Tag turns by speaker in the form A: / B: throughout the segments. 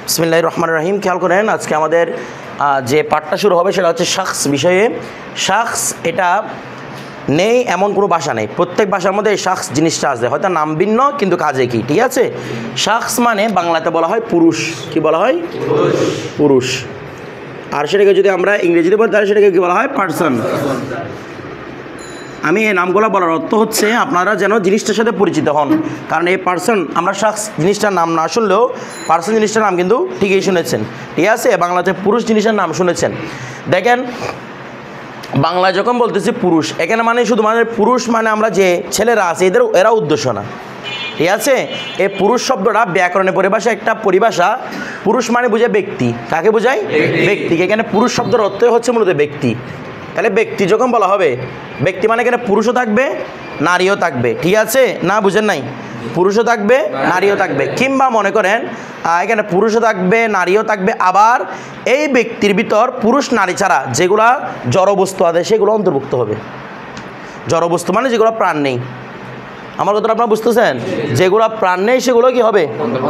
A: বিসমিল্লাহির রহমানির রহিম। খেয়াল করেন, আজকে আমাদের যে পাঠটা শুরু হবে সেটা হচ্ছে শাখস বিষয়ে। শাখস এটা নেই এমন কোনো ভাষা নেই, প্রত্যেক ভাষার মধ্যে এই শাখস জিনিসটা আছে, হয়তো নাম ভিন্ন কিন্তু কাজে কি, ঠিক আছে। শাখস মানে বাংলাতে বলা হয় পুরুষ। কি বলা হয়? পুরুষ। আর সেটাকে যদি আমরা ইংরেজিতে বলি তাহলে সেটাকে কী বলা হয়? পার্সন। আমি এই নামগুলো বলার অর্থ হচ্ছে আপনারা যেন জিনিসটার সাথে পরিচিত হন, কারণ এই পার্সন আমরা শাখস জিনিসটার নাম না শুনলেও পার্সন জিনিসটার নাম কিন্তু ঠিকই শুনেছেন, ঠিক আছে। বাংলাতে পুরুষ জিনিসের নাম শুনেছেন। দেখেন, বাংলায় যখন বলতেছি পুরুষ, এখানে মানে শুধু মানে পুরুষ মানে আমরা যে ছেলেরা আছে এরা উদ্দেশ্য না, ঠিক আছে। এই পুরুষ শব্দটা ব্যাকরণের পরিভাষা একটা পরিভাষা। পুরুষ মানে বোঝায় ব্যক্তি। কাকে বোঝায়? ব্যক্তিকে। এখানে পুরুষ শব্দের অর্থ হচ্ছে মূলত ব্যক্তি। তাহলে ব্যক্তি যখন বলা হবে, ব্যক্তি মানে এখানে পুরুষও থাকবে নারীও থাকবে, ঠিক আছে না? বুঝেন নাই? পুরুষও থাকবে নারীও থাকবে, কিংবা মনে করেন এখানে পুরুষও থাকবে নারীও থাকবে, আবার এই ব্যক্তির ভিতর পুরুষ নারী ছাড়া যেগুলা জড়বস্তু আছে সেগুলো অন্তর্ভুক্ত হবে। জড়বস্তু মানে যেগুলো প্রাণ নেই। আমার কথাটা আপনারা বুঝতেছেন? যেগুলো প্রাণ নেই সেগুলো কি হবে?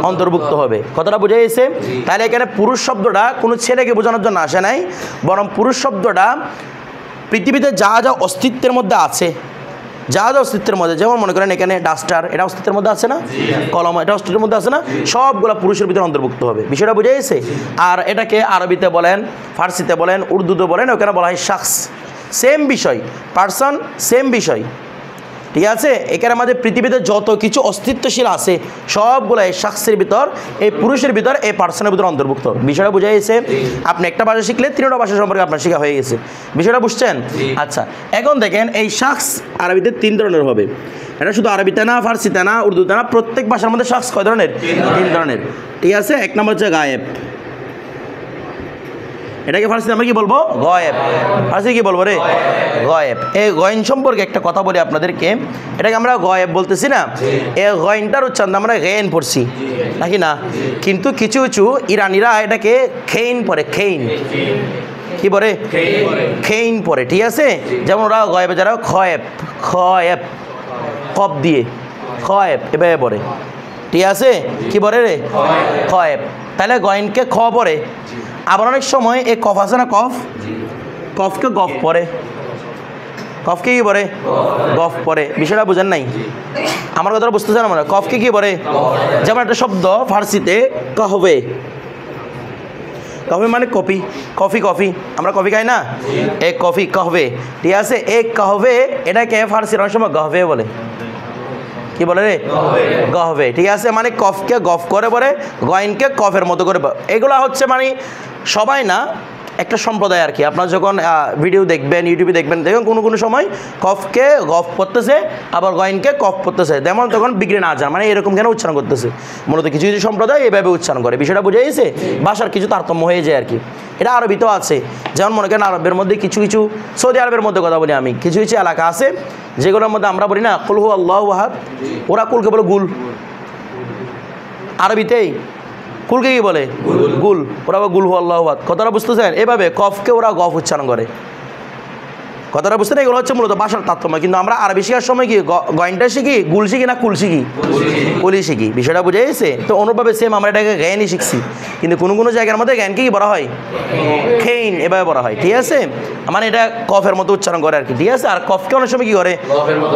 A: অন্তর্ভুক্ত হবে। কথাটা বুঝে গেছে? তাহলে এখানে পুরুষ শব্দটা কোনো ছেলেকে বোঝানোর জন্য আসে নাই, বরং পুরুষ শব্দটা পৃথিবীতে যা যা অস্তিত্বের মধ্যে আছে, যা যা অস্তিত্বের মধ্যে, যেমন মনে করেন এখানে ডাস্টার, এটা অস্তিত্বের মধ্যে আছে না? কলম, এটা অস্তিত্বের মধ্যে আছে না? সবগুলো পুরুষের ভিতরে অন্তর্ভুক্ত হবে। বিষয়টা বুঝে গেছে? আর এটাকে আরবিতে বলেন, ফার্সিতে বলেন, উর্দুতে বলেন, ওখানে বলা হয় শাখস। সেম বিষয়, পার্সন সেম বিষয়, ঠিক আছে। এখানে আমাদের পৃথিবীতে যত কিছু অস্তিত্বশীল আছে সবগুলো এই শাখসের ভিতর, এই পুরুষের ভিতর, এই পার্সনের ভিতর অন্তর্ভুক্ত। বিষয়টা বুঝে গেছে? আপনি একটা ভাষা শিখলে তিনটা ভাষা সম্পর্কে আপনার শেখা হয়ে গেছে। বিষয়টা বুঝছেন? আচ্ছা, এখন দেখেন এই শাখস আরবিতে 3 ধরনের হবে। এটা শুধু আরবিতে না, ফার্সিতে না, উর্দুতে না, প্রত্যেক ভাষার মধ্যে শাখস কয় ধরনের? 3 ধরনের, ঠিক আছে। এক নম্বর হচ্ছে গায়েব। এটাকে ফার্সিতে আমরা কি বলবো? গয়েব। ফার্সি কি বলবো রে? গয়েব। এই গয়েন সম্পর্কে একটা কথা বলি আপনাদেরকে। এটাকে আমরা গয়েব বলতেছি না, এই গয়েনটার উচ্চারণ আমরা গেন পড়ছি নাকি না? কিন্তু কিছু কিছু ইরানিরা এটাকে খেইন পড়ে। খেইন কি পড়ে? খেইন পড়ে, ঠিক আছে। যেমন ওরা গয়েবে যারা খয়েব, খয়েব কব দিয়ে খয়েব এভাবে পড়ে, ঠিক আছে। কি পড়ে রে? খয়েব। তাহলে গয়েনকে খ পড়ে। আবার অনেক সময় এই কফ আছে না, কফ, কফকে গফ পড়ে। কফকে কি পড়ে? গফ পড়ে। বিষয়টা বুঝেন নাই? আমার কথাটা বুঝতেছেন? আমরা কফকে কি পড়ে? যেমন একটা শব্দ ফার্সিতে কহবে। কফি মানে কফি, কফি কফি, আমরা কফি খাই না? এক কফি কহবে, ঠিক আছে। এক কহবে এটাকে ফার্সির অনেক সময় গহবে বলে। কি বলে রে? গহবে, ঠিক আছে। মানে কফকে গফ করে বলে, গয়েনকে কফের মতো করে। এগুলা হচ্ছে মানে সবাই না, একটা সম্প্রদায় আর কি। আপনারা যখন ভিডিও দেখবেন, ইউটিউবে দেখবেন, দেখুন কোনো কোনো সময় কফকে গফ পড়তেছে, আবার গয়েনকে কফ পড়তেছে, তেমন তখন বিগড়ে না যান, মানে এরকম কেন উচ্চারণ করতেছে। মূলত কিছু কিছু সম্প্রদায় এইভাবে উচ্চারণ করে। বিষয়টা বুঝে গেছে? ভাষার কিছু তারতম্য হয়ে যায় আর কি। এটা আরবিতেও আছে। যেমন মনে করেন আরবের মধ্যে কিছু কিছু, সৌদি আরবের মধ্যে কথা বলি আমি, কিছু কিছু এলাকা আছে যেগুলোর মধ্যে আমরা বলি না কুল হু আল্লাহু আহাদ, ওরা কুলকে বলে গুল। আরবিতেই কুলকে কি বলে? গুল। ওরা গুল হু আল্লাহু আহাদ। কথাটা বুঝতেছেন? এভাবে কফকে ওরা গফ উচ্চারণ করে। কথাটা বুঝতে না? এগুলো হচ্ছে মূলত ভাষার তারতম্য। কিন্তু আমরা আরবি শেখার সময় কি গয়েনটা শিখি, গুল শিখি না কুল শিখি? কুলই শিখি। বিষয়টা বুঝে গেছে? তো অনুভাবে সেম আমরা এটাকে জ্ঞানই শিখছি, কিন্তু কোনো কোনো জায়গার মধ্যে জ্ঞানকে কি বলা হয়? খেইন এভাবে বলা হয়, ঠিক আছে। মানে এটা কফের মতো উচ্চারণ করে আর কি, ঠিক আছে। আর কফকে অনেক সময় কী করে?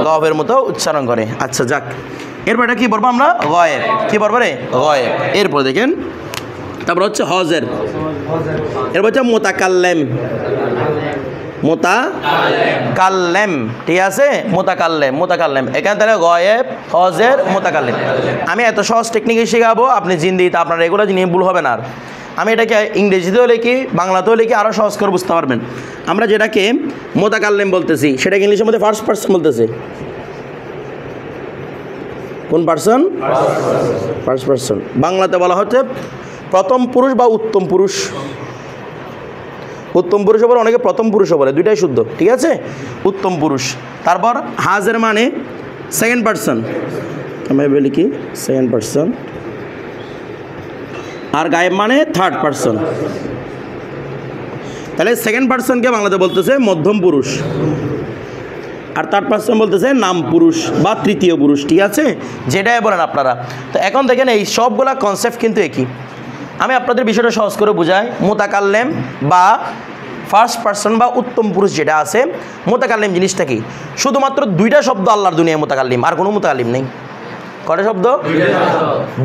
A: গফের মতো উচ্চারণ করে। আচ্ছা যাক, এরপর এটা কী বলবো আমরা? গয়েব। কী বলবো রে? গয়েব। এরপর দেখেন, তারপর হচ্ছে হজের। এরপর হচ্ছে মোতাকাল্লেম। মোতাকাল্লেম, ঠিক আছে। মোতাকাল্লেম, মোতাকাল্লেম। এখানে তাহলে গয়েব, হজের, মোতাকাল্লেম। আমি এত সহজ টেকনিকে শেখাবো, আপনি জিন্দিতে আপনার এগুলো জিনিস ভুল হবে না। আর আমি এটাকে ইংরেজিতেও লিখি, বাংলাতেও লিখি, আরও সহজ করে বুঝতে পারবেন। আমরা যেটাকে মোতাকাল্লেম বলতেছি সেটাকে ইংলিশের মধ্যে ফার্স্ট পারসন বলতেছে। কোন পারসন? First person. বাংলাতে বলা হচ্ছে প্রথম পুরুষ বা উত্তম পুরুষ। উত্তম পুরুষও বলে, অনেকে প্রথম পুরুষও বলে, দুইটাই শুদ্ধ, ঠিক আছে। উত্তম পুরুষ। তারপর হাজের মানে সেকেন্ড পারসন, আমি বলি কি সেকেন্ড পারসন। আর গায়েব মানে থার্ড পারসন। তাহলে সেকেন্ড পারসনকে বাংলাতে বলতেছে মধ্যম পুরুষ, আর থার্ড পারসন বলতেছে নাম পুরুষ বা তৃতীয় পুরুষ, ঠিক আছে, যেটাই বলেন আপনারা। তো এখন দেখেন এই সবগুলা কনসেপ্ট কিন্তু একই। আমি আপনাদের বিষয়টা সহজ করে বুঝাই। মুতাকাল্লিম বা ফার্স্ট পারসন বা উত্তম পুরুষ যেটা আছে, মুতাকাল্লিম জিনিসটা কি? শুধুমাত্র দুইটা শব্দ আল্লাহর দুনিয়ায় মুতাকাল্লিম, আর কোনো মুতাকাল্লিম নেই। কয়টা শব্দ?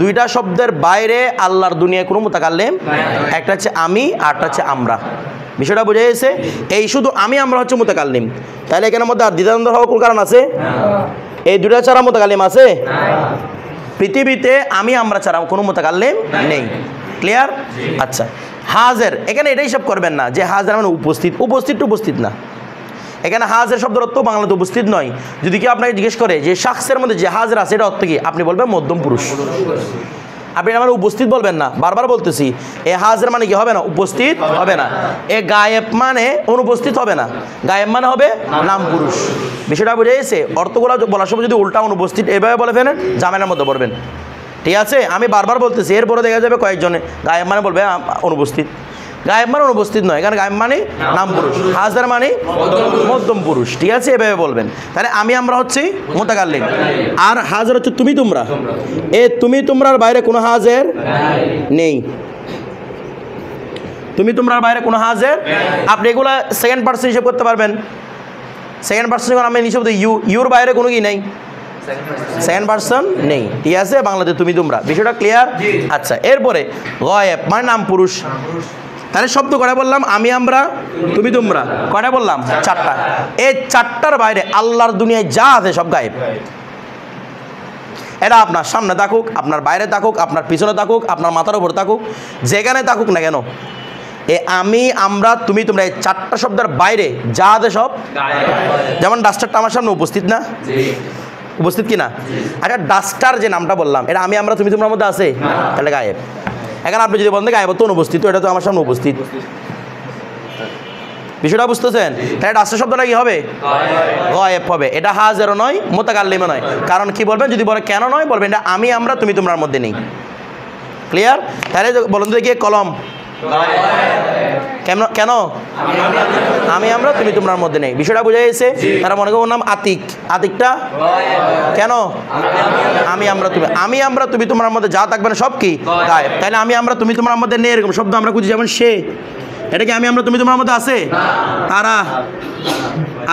A: দুইটা শব্দের বাইরে আল্লাহর দুনিয়ায় কোনো মুতাকাল্লিম, একটা হচ্ছে আমি আর একটা হচ্ছে আমরা। বিষয়টা বোঝা গেছে? এই শুধু আমি আমরা হচ্ছে মুতাকাল্লিম। তাহলে এখানের মধ্যে আর দ্বিধাদ্বন্দ্ব হওয়ার কোনো কারণ আছে? এই দুইটা ছাড়া মুতাকাল্লিম আছে? পৃথিবীতে আমি আমরা ছাড়া কোনো মুতাকাল্লিম নেই। ক্লিয়ার? আচ্ছা, হাজের, এখানে এটা হিসাব করবেন না যে হাজের মানে উপস্থিত, উপস্থিত না। এখানে হাজের শব্দের অর্থ বাংলাতে উপস্থিত নয়। যদি কেউ আপনাকে জিজ্ঞেস করে যে শাখসের মধ্যে যে হাজের আছে এটা অর্থ কি, আপনি বলবেন মধ্যম পুরুষ। আপনি আমার উপস্থিত বলবেন না, বারবার বলতেছি। এ হাজের মানে কি হবে না? উপস্থিত হবে না। এ গায়েব মানে অনুপস্থিত হবে না, গায়েব মানে হবে নাম পুরুষ। বিষয়টা বুঝে গেছে? অর্থগুলো বলার সময় যদি উল্টা অনুপস্থিত এভাবে বলে ফেলেন, জামেলার মধ্যে পড়বেন। ঠিক আছে? আমি বারবার বলতেছি, এরপরে দেখা যাবে কয়েকজনে গায়েব মানে বলবে অনুপস্থিত। গায়েব মানে অনুপস্থিত নয়, কারণ গায়েব মানে নাম পুরুষ, হাজার মানে মধ্যম পুরুষ। ঠিক আছে? এভাবে বলবেন। তাহলে আমি আমরা হচ্ছি মুতাকাল্লিম, আর হাজার হচ্ছে তুমি তোমরা। এ তুমি তোমরার বাইরে কোনো হাজের নেই। তুমি তোমরার বাইরে কোনো হাজের, আপনি এগুলো সেকেন্ড পার্সন হিসেব করতে পারবেন। সেকেন্ড পার্সন যখন আমি হিসেব ইউ, ইউর বাইরে কোনো কি নেই, সেকেন্ড পার্সন নেই। ঠিক আছে? বাংলাতে তুমি তোমরা। বিষয়টা ক্লিয়ার? আচ্ছা, এরপরে গায়েব মানে নাম পুরুষ। তাহলে শব্দ কয়টা বললাম? আমি আমরা, তুমি তোমরা। কয়টা বললাম? চারটা। এই চারটার বাইরে আল্লাহর দুনিয়ায় যা আছে সব গায়েব। এটা আপনার সামনে থাকুক, আপনার বাইরে থাকুক, আপনার পিছনে থাকুক, আপনার মাথার উপর থাকুক, যেখানে থাকুক না কেন, এ আমি আমরা তুমি তোমরা এই চারটা শব্দের বাইরে যা আছে সব। যেমন ডাস্টারটা আমার সামনে উপস্থিত না? উপস্থিত কি না? আচ্ছা, ডাস্টার যে নামটা বললাম এটা আমি আমরা তুমি তোমার মধ্যে আছে, তাহলে গায়েব। এখন আপনি যদি বলেন গায়েব তো অনুপস্থিত, এটা তো আমার সামনে উপস্থিত। বিষয়টা বুঝতেছেন? তাহলে ডাস্টার শব্দটা কি হবে? গায়েব হবে। এটা হাজেরও নয়, মুতাকাল্লিমও নয়। কারণ কি বলবেন? যদি বলে কেন নয়, বলবেন এটা আমি আমরা তুমি তোমার মধ্যে নেই। ক্লিয়ার? তাহলে বলুন তো দেখি, কলম কেন কেন আমি আমরা তুমি তোমার মধ্যে নেই? বিষয়টা বোঝা গেছে? তারা মনে করো নাম আতিক, আতিকটা কেন? আমি আমরা তুমি, আমি আমরা তুমি তোমার মধ্যে যা থাকবে না সব কি গায়েব। তাহলে আমি আমরা তুমি তোমার মধ্যে নেই এরকম শব্দ আমরা খুঁজি। যেমন সে, এটা কি আমি আমরা তুমি তোমার মধ্যে আছে? তারা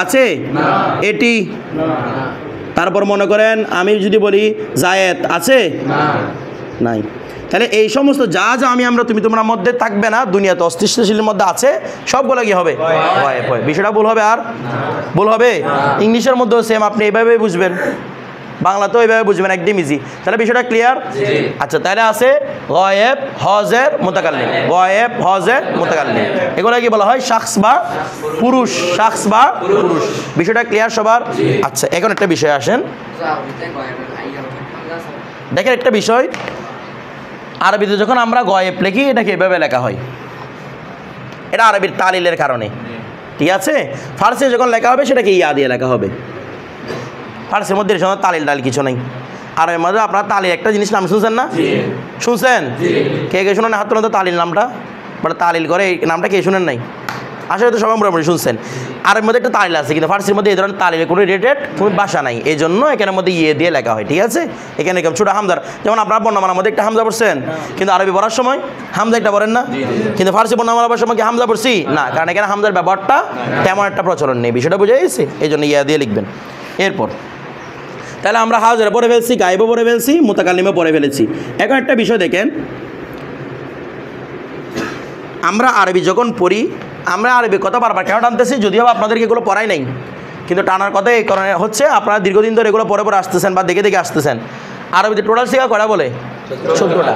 A: আছে? এটি। তারপর মনে করেন আমি যদি বলি জায়েদ আছে? নাই। তাহলে এই সমস্ত যা যা আমি আমরা তুমি তোমার মধ্যে থাকবে না, দুনিয়াতে অস্তিত্বশীলের মধ্যে আছে, সবগুলো কি হবে? গায়েব হয়। বিষয়টা ভুল হবে? আর ভুল হবে? ইংলিশের মধ্যেও সেম, আপনি এইভাবে বুঝবেন, বাংলাতেও এইভাবে বুঝবেন, একদম ইজি। তাহলে বিষয়টা ক্লিয়ার? আচ্ছা, তাহলে আছে গায়েব, হজের, মুতাকাল্লিম। গায়েব, হজের, মুতাকাল্লিম, এগুলো কি বলা হয়? শাখস বা পুরুষ। শাখস বা পুরুষ। বিষয়টা ক্লিয়ার সবার? আচ্ছা, এখন একটা বিষয় আসেন, দেখেন একটা বিষয়। আরবিতে যখন আমরা গায়েব লিখি, এটাকে এভাবে লেখা হয়, এটা আরবির তালিলের কারণে। ঠিক আছে? ফার্সি যখন লেখা হবে সেটাকে ইয়া দিয়ে লেখা হবে। ফার্সির মধ্যে তালিল টালিল কিছু নেই। আরবির মধ্যে আপনারা তালিল একটা জিনিস নাম শুনছেন না? শুনছেন? কে কে শুনেন? হাত তোলেন তো তালিল নামটা। বলে তালিল করে, এই নামটা কে শুনেন নাই? আসলে তো সবাই মোটামুটি শুনছেন। আরবির মধ্যে একটা তালিল আছে, কিন্তু ফার্সির মধ্যে এই ধরনের তালিলের কোনো রিলেটেড কোনো ভাষা নাই, এই জন্য এখানের মধ্যে ইয়ে দিয়ে লেখা হয়। ঠিক আছে? এখানে কেমন ছোটো হামজার, যেমন আপনার বর্ণমালার মধ্যে একটা হামজা পড়ছেন, কিন্তু আরবি পড়ার সময় হামজা একটা পড়েন না, কিন্তু ফার্সি বর্ণমালা পড়ার সময় কি হামজা পড়ছি না? কারণ এখানে হামজার ব্যবহারটা তেমন একটা প্রচলন নেই। বিষয়টা বুঝে গেছে? এই জন্য ইয়া দিয়ে লিখবেন। এরপর তাহলে আমরা হাজরে পড়ে ফেলছি, গায়েবও পড়ে ফেলছি, মুতাকাল্লিমও পড়ে ফেলেছি। এখন একটা বিষয় দেখেন, আমরা আরবি যখন পড়ি, আমরা আরবি কথা বারবার কেন টানতেছি? যদিও আপনাদেরকে এগুলো পড়াই নাই, কিন্তু টানার কথা এই কারণে হচ্ছে আপনারা দীর্ঘদিন ধরে এগুলো পরে পরে আসতেছেন বা দেখে দেখে আসতেছেন। আরবিতে টোটাল সিগা কয়টা বলে? 14টা।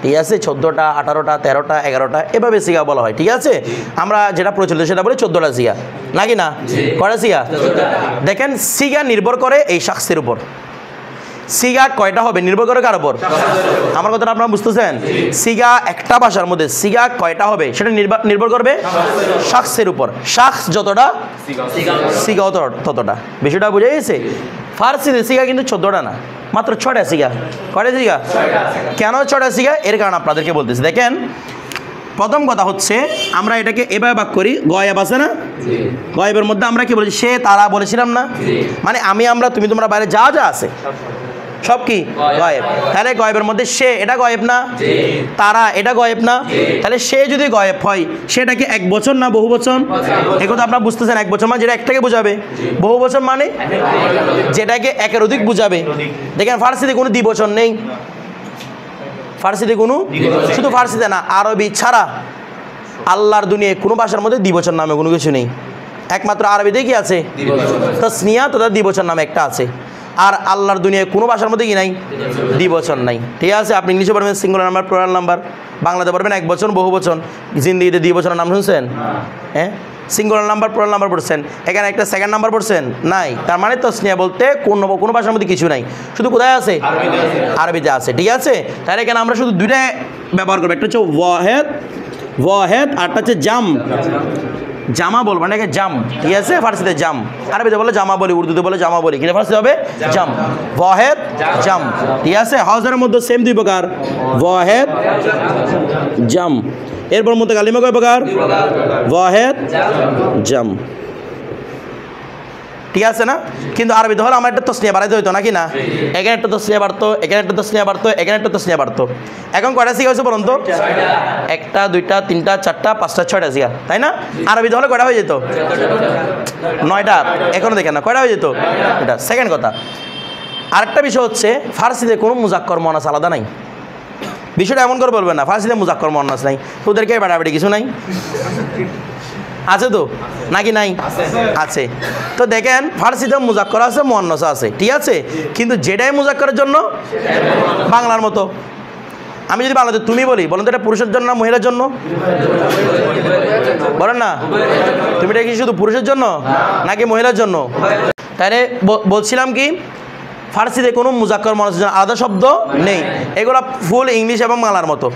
A: ঠিক আছে? 14টা, 18টা, 13টা, 11টা, এভাবে সিগা বলা হয়। ঠিক আছে? আমরা যেটা প্রচলিত সেটা বলি 14টা সিগা, নাকি না? কয়টা সিগা? দেখেন, সিগা নির্ভর করে এই শাখসের উপর। সিগা কয়টা হবে নির্ভর করে কার উপর? আমার কথাটা আপনারা বুঝতেছেন? সিগা একটা ভাষার মধ্যে সিগা কয়টা হবে সেটা নির্ভর করবে শাখসের উপর। শাখস যতটা, সিগাও ততটা। বিষয়টা বুঝে গেছে? ফার্সিতে সিগা কিন্তু 14টা না, মাত্র 6টা সিগা। কয়টা সিগা? কেন 6টা সিগা? এর কারণ আপনাদেরকে বলতেছি। দেখেন, প্রথম কথা হচ্ছে আমরা এটাকে এভাবে ভাগ করি। গায়েব আছে না? গায়েবের মধ্যে আমরা কি বলেছি? সে, তারা বলেছিলাম না? মানে আমি আমরা তুমি তোমরা বাইরে যা যা আছে সব কি গায়েব। তাহলে গায়েবের মধ্যে সে এটা গায়েব না, তারা এটা গায়েব না। তাহলে সে যদি গায়েব হয় সেটা কি এক বছর না বহু বছর? একথা আপনারা বুঝতেছেন। এক বছর মানে যেটা একটাকে বোঝাবে, বহু বছর মানে যেটাকে একের অধিক বোঝাবে। দেখেন ফার্সিতে কোনো দ্বিবচন নেই, ফার্সিতে কোনো, শুধু ফার্সিতে না আরবি ছাড়া আল্লাহর দুনিয়ায় কোনো ভাষার মধ্যে দ্বিবচন নামে কোনো কিছু নেই। একমাত্র আরবিতে কি আছে? তাসনিয়া তথা দ্বিবচন নামে একটা আছে। আর আল্লাহর দুনিয়ায় কোনো ভাষার মধ্যে কি নাই? দ্বিবচন নাই। ঠিক আছে, আপনি ইংলিশে পড়বেন সিঙ্গুলার নাম্বার প্লুরাল নাম্বার, বাংলাতে পড়বেন এক বচন বহু বচন। জিন্দিগিতে দ্বিবচনের নাম শুনছেন? হ্যাঁ, সিঙ্গুলার নাম্বার প্লুরাল নাম্বার পড়ছেন, এখানে একটা সেকেন্ড নাম্বার পড়ছেন নাই। তার মানে তাসনিয়া বলতে কোনো ভাষার মধ্যে কিছু নাই, শুধু কোথায় আছে? আরবিতে আছে। ঠিক আছে, তাহলে এখানে আমরা শুধু দুইটা ব্যবহার করবো, একটা হচ্ছে ওয়াহেদ আরটা হচ্ছে জাম। জামা বলবো না, জাম। ঠিক আছে, ফার্সিতে জাম, আরবিতে বলে জামা বলি, উর্দুতে বলে জামা বলি, কিন্তু ফার্সিতে হবে জাম, ওয়াহেদ জাম। ঠিক আছে, হাউজের মধ্যে সেম দুই প্রকার, ওয়াহেদ জাম। এরপর মধ্যে কালিমা কয় প্রকার? ওয়াহেদ জাম। ঠিক আছে না? কিন্তু আরবিতে হলে আমার একটা তসনিয়া বাড়াইতে হইতো নাকি না? এখানে একটা তসনিয়া বাড়তো, এখানে একটা তসনিয়া বাড়তো, এখানে একটা তসনিয়া বাড়তো। এখন কয়টা শিখা হয়েছে বলুন তো? একটা, দুইটা, তিনটা, চারটা, পাঁচটা, ছয়টা শিখা, তাই না? আরবিতে হলে কয়টা হয়ে যেত? 9টা। এখনো দেখেন না কয়টা হয়ে যেত? এটা সেকেন্ড কথা। আরেকটা বিষয় হচ্ছে ফার্সিতে কোনো মুজাক্কর মুয়ান্নাস আলাদা নাই। বিষয়টা এমন করে বলবেন না ফার্সিতে মুজাক্কর মুয়ান্নাস নাই, তোদেরকে বাড়াবাড়ি কিছু নাই, আছে তো নাকি নাই? আছে। তো দেখেন ফার্সিতে মুজাক্কর আছে, মুয়ান্নাস আছে, ঠিক আছে, কিন্তু যেটাই মুজাক্করের জন্য বাংলার মতো। আমি যদি বাংলাতে তুমি বলি, বলেন তো এটা পুরুষের জন্য না মহিলার জন্য? বলেন না, তুমিটা কি শুধু পুরুষের জন্য নাকি মহিলার জন্য? তাহলে বলছিলাম কি ফার্সিতে কোনো মুজাক্কর মুয়ান্নাসের জন্য আলাদা শব্দ নেই। এগুলো ফুল ইংলিশ এবং বাংলার মতো।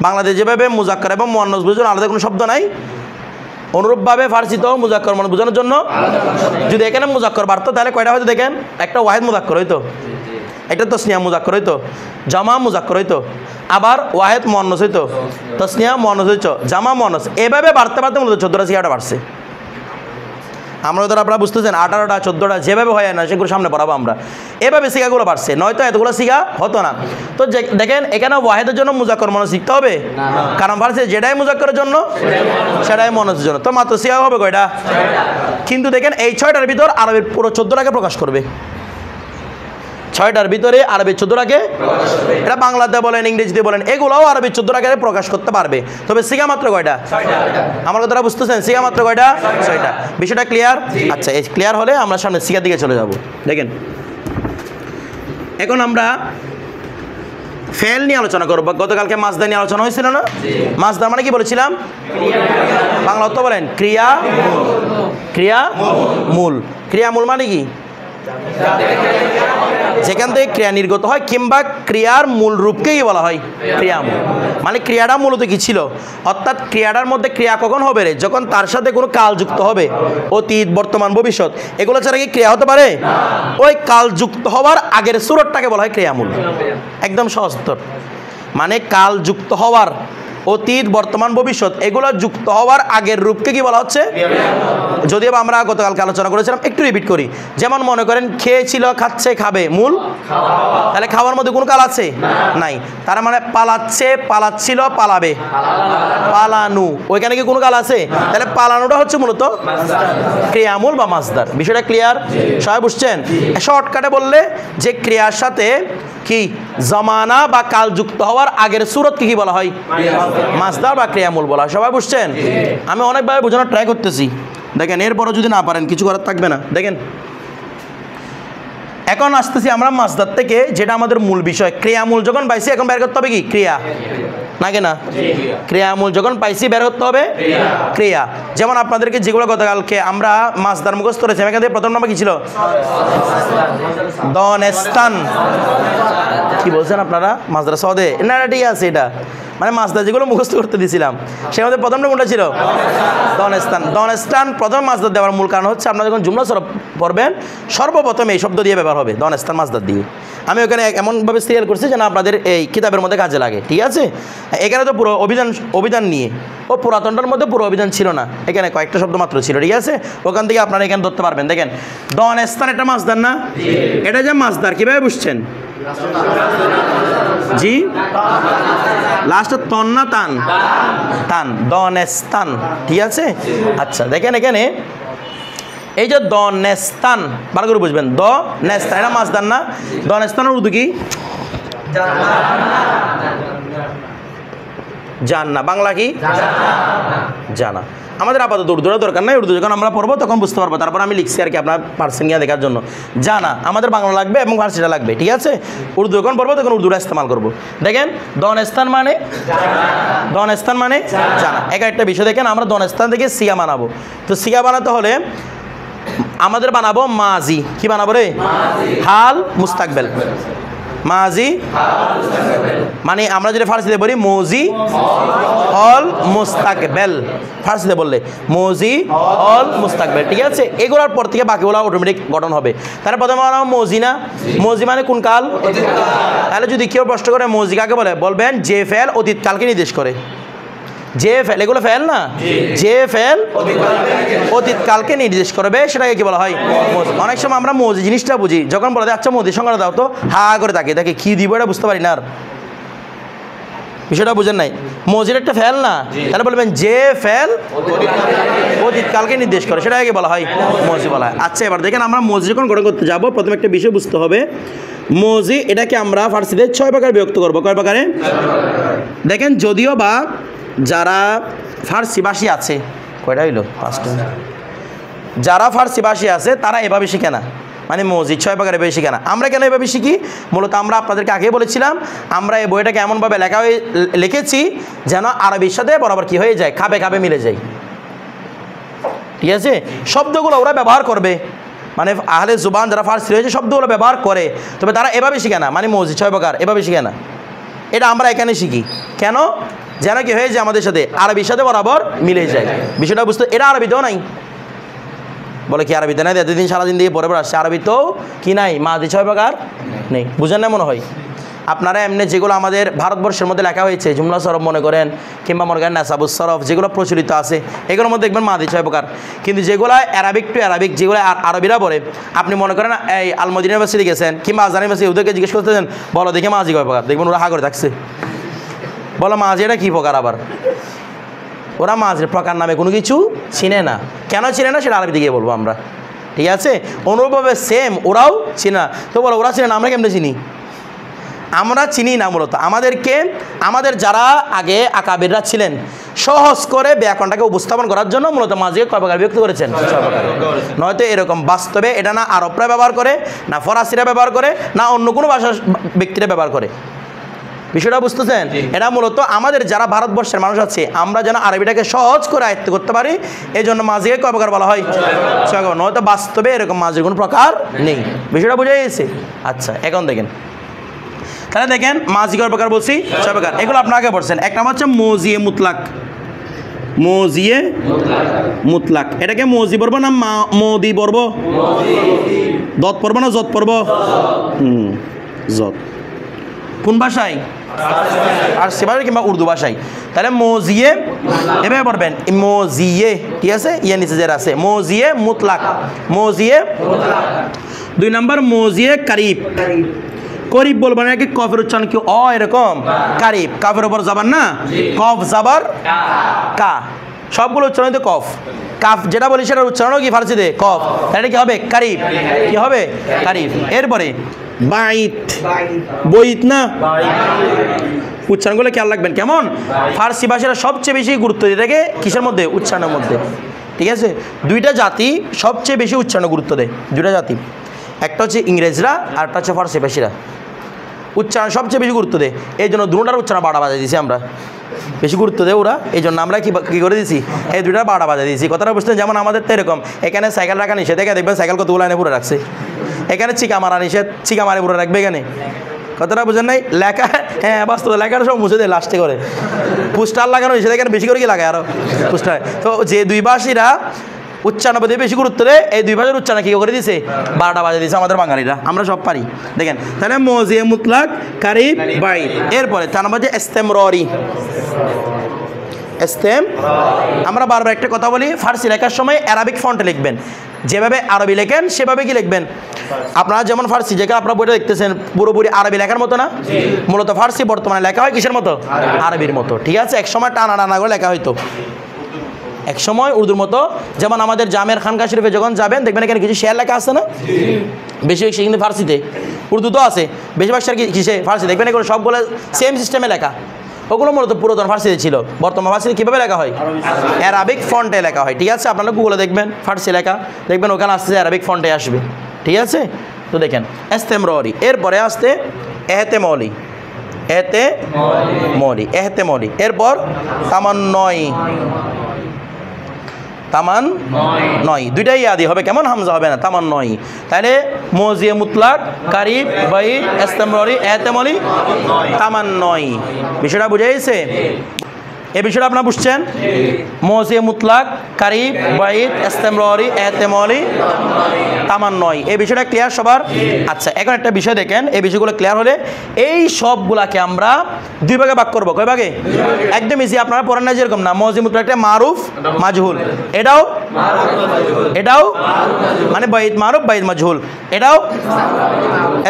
A: বাংলাতে যেভাবে মুজাক্কর এবং মুয়ান্নাস বোঝার জন্য আলাদা কোনো শব্দ নাই, অনুরূপভাবে ফার্সিতেও মুজাক্কর মুয়ান্নাস বোঝানোর জন্য যদি এখানে মুজাক্কর বাড়তো তাহলে কয়টা হয়তো? দেখেন, একটা ওয়াহিদ মুজাক্কর হইতো, একটা তাসনিয়া মুজাক্কর হইতো, জামা মুজাক্কর হইতো, আবার ওয়াহিদ মুয়ান্নাস হইতো, তাসনিয়া মুয়ান্নাস হইতো, জামা মুয়ান্নাস। এভাবে বাড়তে বাড়তে মূলত 14টা শিখাটা বাড়ছে। আমরা তো আপনারা বুঝতেছেন 18টা 14টা যেভাবে হয় না সেগুলো সামনে পড়াবো আমরা। এভাবে শিখাগুলো বাড়ছে, নয়তো এতগুলো শিখা হতো না। তো দেখেন এখানে ওয়াহিদের জন্য মুজাক্কর মুয়ান্নাস শিখতে হবে, কারণ ফার্সি যেটাই মুজাক্করের জন্য সেটাই মুয়ান্নাসের জন্য। তো মাত্র শিখা হবে কয়টা? কিন্তু দেখেন এই 6টার ভিতর আরবির পুরো 14টাকে প্রকাশ করবে। 6টার ভিতরে আরবি 14টাকে, এটা বাংলাতে বলেন ইংরেজিতে বলেন এগুলোও আরবি 14টাকে প্রকাশ করতে পারবে। তবে শিখা মাত্র কয়টা? আমার কথাটা বুঝতেছেন? শিখা মাত্র কয়টা? 6টা। বিষয়টা ক্লিয়ার? আচ্ছা, এই ক্লিয়ার হলে আমরা সামনে শিখার দিকে চলে যাব। দেখেন এখন আমরা ফেল নিয়ে আলোচনা করব। গতকালকে মাসদার নিয়ে আলোচনা হয়েছিল না? মাসদার মানে কি বলেছিলাম? বাংলা অর্থ বলেন ক্রিয়া, ক্রিয়া মূল। ক্রিয়া মূল মানে কি? যেখান থেকে ক্রিয়া নির্গত হয় কিংবা ক্রিয়ার মূল রূপকেই বলা হয় ক্রিয়ামূল। মানে ক্রিয়াটা মূলত কি ছিল, অর্থাৎ ক্রিয়াটার মধ্যে ক্রিয়া কখন হবে রে? যখন তার সাথে কোনো কাল যুক্ত হবে, অতীত, বর্তমান, ভবিষ্যৎ, এগুলো ছাড়া কি ক্রিয়া হতে পারে? ওই কাল যুক্ত হওয়ার আগের সুরতটাকে বলা হয় ক্রিয়ামূল। একদম সহজ উত্তর। মানে কাল যুক্ত হওয়ার, অতীত, বর্তমান, ভবিষ্যৎ এগুলো যুক্ত হওয়ার আগের রূপকে কি বলা হচ্ছে? যদিও আমরা গতকালকে আলোচনা করেছিলাম, একটু রিপিট করি। যেমন মনে করেন খেয়েছিল, খাচ্ছে, খাবে, মূল। তাহলে খাওয়ার মধ্যে কোনো কাল আছে? নাই। তার মানে পালাচ্ছে, পালাচ্ছিল, পালাবে, পালানু, ওইখানে কি কোনো কাল আছে? তাহলে পালানুটা হচ্ছে মূলত ক্রিয়ামূল বা মাসদার। বিষয়টা ক্লিয়ার? সবাই বুঝছেন? শর্টকাটে বললে যে ক্রিয়ার সাথে কি জমানা বা কাল যুক্ত হওয়ার আগের সুরতকে কি বলা হয়? মাসদার বা ক্রিয়ামূল বলা হয়। সবাই বুঝছেন? আমি অনেকভাবে বোঝানোর ট্রাই করতেছি। দেখেন এরপরও যদি না পারেন কিছু করার থাকবে না। দেখেন এখন আসতেছি আমরা মাসদার থেকে, যেটা আমাদের মূল বিষয়। ক্রিয়ামূল যখন পাইছি এখন বের করতে হবে কি? ক্রিয়া, নাকি না? ক্রিয়ামূল যখন পাইছি বের করতে হবে ক্রিয়া। যেমন আপনাদেরকে যেগুলো গতকালকে আমরা মাসদার মুখস্থ করেছি, এখান থেকে প্রথম নাম্বার কি ছিল? দনেস্তান। কি বলছেন আপনারা? মাসদার সদে না, ঠিক আছে। এটা মানে মাসদার যেগুলো মুখস্থ করতে দিয়েছিলাম সে মধ্যে প্রথমটা কোনটা ছিল? দনেস্তান। দনেস্তান প্রথম মাসদার দেওয়ার মূল কারণ হচ্ছে আপনারা যখন জুমলা সরব পড়বেন সর্বপ্রথম এই শব্দ দিয়ে ব্যবহার হবে, দনেস্তান মাসদার দিয়ে। আমি ওখানে এমনভাবে সিরিয়াল করছি যেন আপনাদের এই কিতাবের মধ্যে কাজে লাগে, ঠিক আছে? এখানে তো পুরো অভিধান নিয়ে, ও পুরাতনটার মধ্যে পুরো অভিধান ছিল না, এখানে কয়েকটা শব্দ মাত্র ছিল, ঠিক আছে? ওখান থেকে আপনারা এখানে ধরতে পারবেন। দেখেন দনেস্তান একটা মাসদার না? এটা যে মাসদার কীভাবে বুঝছেন? জি লাস্টে তন না তান? তান, দনেস্তান। ঠিক আছে, আচ্ছা দেখেন এখানে এই যে দনেস্তান ভালো করে বুঝবেন, দনেস্তান এটা মাছদান না? দনেস্তানের উর্দু কি? জান্না। বাংলা কি? জানা। আমাদের আপাতত উর্দুটা দরকার নাই, উর্দু যখন আমরা পড়বো তখন বুঝতে পারবো, তারপর আমি লিখছি আর কি আপনার পার্সেন্ট গিয়ে দেখার জন্য। জানা আমাদের বাংলা লাগবে এবং ফার্সিটা লাগবে, ঠিক আছে? উর্দু যখন পড়বো তখন উর্দুটা ইস্তেমাল করবো। দেখেন দনেস্তান মানে, দনেস্তান মানে জানা। একটা বিষয় দেখেন, আমরা দনেস্তান থেকে সিগা বানাবো, তো সিগা বানাতে হলে আমাদের বানাবো মাজি। কি বানাবো রে? হাল মুস্তাকবেল। মাজি মানে আমরা যেটা ফার্সিতে বলি মজি অল মুস্তাকবেল, ফার্সিতে বললে মজি অল মুস্তাকবেল, ঠিক আছে? এগুলোর পর থেকে বাকিগুলো অটোমেটিক গঠন হবে। তাহলে প্রথমে বানাবো মজি না? মজি মানে কোন কাল? তাহলে যদি কেউ প্রশ্ন করে মজি কাকে বলে, বলবেন যে ফেল অতীতকালকে নির্দেশ করে। যে ফেল, এগুলো ফেল না, যে ফেল অতীতকালকে নির্দেশ করবে সেটাকে কি বলা হয়? মজি। অনেক সময় আমরা মজি জিনিসটা বুঝি, যখন বলা যায় আচ্ছা মজির সংজ্ঞা দাও, তো হা করে তাকে তাকে কি দিব এটা বুঝতে পারি না, আর বিষয়টা বুঝেন নাই। মজির একটা ফেল না, তাহলে বলবেন যে ফেল অতীতকালকে নির্দেশ করে সেটাকে বলা হয় মজি বলা হয়। আচ্ছা এবার দেখেন আমরা মজি যখন গঠন করতে যাবো, প্রথমে একটা বিষয় বুঝতে হবে। মজি এটাকে আমরা ফার্সিতে 6 প্রকার বিভক্ত করবো। কয় প্রকারে? দেখেন যদিও বা যারা ফার্সি ভাষী আছে, কয়টা হইল? 5টা। যারা ফার্সি ভাষী আছে তারা এভাবে শিখে না, মানে মজি 6 প্রকার এভাবে শিখে না। আমরা কেন এভাবে শিখি? মূলত আমরা আপনাদেরকে আগে বলেছিলাম, আমরা এই বইটাকে এমনভাবে লিখেছি যেন আরবির সাথে বরাবর কি হয়ে যায়, খাবে খাবে মিলে যায়, ঠিক আছে? শব্দগুলো ওরা ব্যবহার করবে, মানে আহলে জুবান যারা ফার্সি রয়েছে শব্দগুলো ব্যবহার করে, তবে তারা এভাবে শিখে না, মানে মজি 6 প্রকার এভাবে শিখে না। এটা আমরা এখানে শিখি কেন? যেন কি হয়ে যায় আমাদের সাথে আরবির সাথে বরাবর মিলে যায়। বিষয়টা বুঝতে, এটা আরবিতেও নাই। বলে কি আরবিতে নাই? এতদিন সারাদিন দিয়ে পরে পরে আসছে, আরবিতেও কি নাই? মাদি 6 প্রকার নেই। বুঝেন না মনে হয়? আপনারা এমনি যেগুলো আমাদের ভারতবর্ষের মধ্যে লেখা হয়েছে, জুমলা সরফ মনে করেন, কিংবা মনে করেন নাসাবুস সরফ, যেগুলো প্রচলিত আছে এগুলোর মধ্যে দেখবেন মাদি 6 প্রকার। কিন্তু যেগুলো অ্যারাবিক টু অ্যারাবিক, যেগুলো আরবিরা বলে, আপনি মনে করেন এই আলমদিনা ইউনিভার্সিটি গেছেন কিংবা আজান ইউনিভার্সিটি, ওদেরকে জিজ্ঞেস করতেছেন বলো দেখে মাঝি কয় প্রকার, দেখবেন ওরা হা করে থাকছে। বলো মাঝি এটা কী প্রকার? আবার ওরা মাঝির প্রকার নামে কোনো কিছু চিনে না। কেন চিনে না সেটা আরবি দিকে বলবো আমরা, ঠিক আছে? অনুরূপভাবে সেম ওরাও চিনে না। তো বলো ওরা চিনে না, আমরা কেমনে চিনি? আমরা চিনি না। মূলত আমাদের যারা আগে আকাবিররা ছিলেন, সহজ করে ব্যাকরণটাকে উপস্থাপন করার জন্য মূলত মাঝিকে কয় প্রকার বিভক্ত করেছেন? 6 প্রকার। নয়তো এরকম বাস্তবে এটা না আরবরা ব্যবহার করে, না ফরাসিরা ব্যবহার করে, না অন্য কোনো ভাষার ব্যক্তিরা ব্যবহার করে। বিষয়টা বুঝতেছেন? এটা মূলত আমাদের যারা ভারতবর্ষের মানুষ আছে, আমরা যেন আরবিটাকে সহজ করে আয়ত্ত করতে পারি, এই জন্য মাঝিকে কয় প্রকার বলা হয়? 6 প্রকার। নয়তো বাস্তবে এরকম মাঝির কোনো প্রকার নেই। বিষয়টা বুঝে গেছে? আচ্ছা এখন দেখেন, তাহলে দেখেন মাঝি কয় প্রকার বলছি? 6 প্রকার। এগুলো আপনার আগে পড়ছেন। এক নাম হচ্ছে মজিয়ে মুতলাক। মজিয়ে মুতলাক, এটাকে মজি পড়বো না মদি পড়বো? দত পড়বো না জত পড়বো? জত। কোন ভাষায়? ফার্সি ভাষায় কিংবা উর্দু ভাষায়। তাহলে মজিয়ে এভাবে পড়বেন, মজিয়ে, ঠিক আছে? ইয়ে নিচে যারা আছে, মজিয়ে মুতলাক। মজিয়ে 2 নম্বর মজিয়ে কারিব। করিব বলবেন নাকি কফের উচ্চারণ কি অ এরকম? কারিব, কাফের উপর যাবার না, কফ যাবার কা, সবগুলো উচ্চারণ তো কফ। কাফ যেটা বলি সেটার উচ্চারণও কি ফার্সিতে? কফ। তাহলে কি হবে? কারিব। কি হবে? কারিব। এরপরে বাইত, বইত না, উচ্চারণগুলো খেয়াল রাখবেন কেমন? ফার্সি ভাষাটা সবচেয়ে বেশি গুরুত্ব দিয়ে থাকে কিসের মধ্যে? উচ্চারণের মধ্যে, ঠিক আছে? 2টা জাতি সবচেয়ে বেশি উচ্চারণ গুরুত্ব দেয়। 2টা জাতি, একটা হচ্ছে ইংরেজরা আর একটা হচ্ছে ফার্সি ভাষীরা। উচ্চারণ সবচেয়ে বেশি গুরুত্ব দেয়, এই জন্য দুটার উচ্চারণ 12টা বাজায় দিয়েছি আমরা। বেশি গুরুত্ব দেয় ওরা, এই জন্য আমরা কী করে দিয়েছি? এই 2টার 12টা বাজায় দিয়েছি। কথাটা বুঝতেন? যেমন আমাদের তো এরকম, এখানে সাইকেল রাখা নিষেধ, দেখে দেখবেন সাইকেল কতগুলো লাইনে পুরো রাখছে। এখানে চিকা মারা নিষেধ, চিকা মারে পুরো রাখবে এখানে। কথাটা বুঝেন নাই? লেখা, হ্যাঁ বাস্তবে লেখাটা সব মুছে দেয় লাস্টে করে। পোস্টার লাগানো নিষেধ, এখানে বেশি করে কি লাগায় আরও পোস্টার। তো যে 2 ভাষীরা উচ্চারণ প্রতি বেশি গুরুত্ব দেয়, এই 2 ভাষার উচ্চারণ কী করে দিয়েছে? 12টা বাজে দিয়েছে আমাদের বাঙালিরা, আমরা সব পারি। দেখেন তাহলে মজিয়ে মুতলাক, কারিব, বাইত। এরপরে 4 নম্বর যে ইস্তেমরারি। আমরা বারবার একটা কথা বলি, ফার্সি লেখার সময় অ্যারাবিক ফন্টে লিখবেন। যেভাবে আরবি লেখেন সেভাবে কি লিখবেন? আপনারা যেমন ফার্সি যেখানে আপনারা বইটা দেখতেছেন পুরোপুরি আরবি লেখার মতো না, মূলত ফার্সি বর্তমানে লেখা হয় কিসের মতো? আরবির মতো, ঠিক আছে। এক সময় টানা টানা করে লেখা হইতো, এক সময় উর্দুর মতো। যেমন আমাদের জামের খানকা শরীফে যখন যাবেন দেখবেন এখানে কিছু শেয়ার লেখা আছে না, বেশিরভাগ সে কিন্তু ফার্সিতে, উর্দু তো আছে, বেশিরভাগ শেয়ার কিসে? ফার্সি। দেখবেন এগুলো সবগুলো সেম সিস্টেমে লেখা, ওগুলো মূলত পুরাতন ফার্সিতে ছিল। বর্তমান ফার্সিতে কীভাবে লেখা হয়? অ্যারাবিক ফন্টে লেখা হয়, ঠিক আছে। আপনারা গুগলে দেখবেন ফার্সি লেখা, দেখবেন ওখানে আসতে অ্যারাবিক ফন্টে আসবে, ঠিক আছে। তো দেখেন ইস্তেমরারি, এরপরে আসতে এহতেমলি, এহতেমলি, এরপর তামান্নয়, তামান্নয়, দুইটাই আদি হবে, কেমন? হামজা হবে না, তামান্নয়। তাহলে মজিয়ে মুতলাক, কারিব, বাইত, ইস্তেমরারি, এহতেমলি, তামান্নয়। বিষয়টা বুঝে গেছে? এই বিষয়টা আপনারা বুঝছেন? মজিয়ে মুতলাক, কারিব, বাইত, ইস্তেমরারি, এহতেমলি, তামান্নয়, এই বিষয়টা ক্লিয়ার সবার? আচ্ছা, এখন একটা বিষয় দেখেন, এই বিষয়গুলো ক্লিয়ার হলে এই সবগুলাকে আমরা দুই ভাগে ভাগ করবো। কয় ভাগে? একদম ইজি, আপনারা পড়েন না যেরকম না, মজিয়ে মুতলাকটা মারুফ মাজহুল, এটাও মানে বাইত মারুফ বাইত মাজহুল, এটাও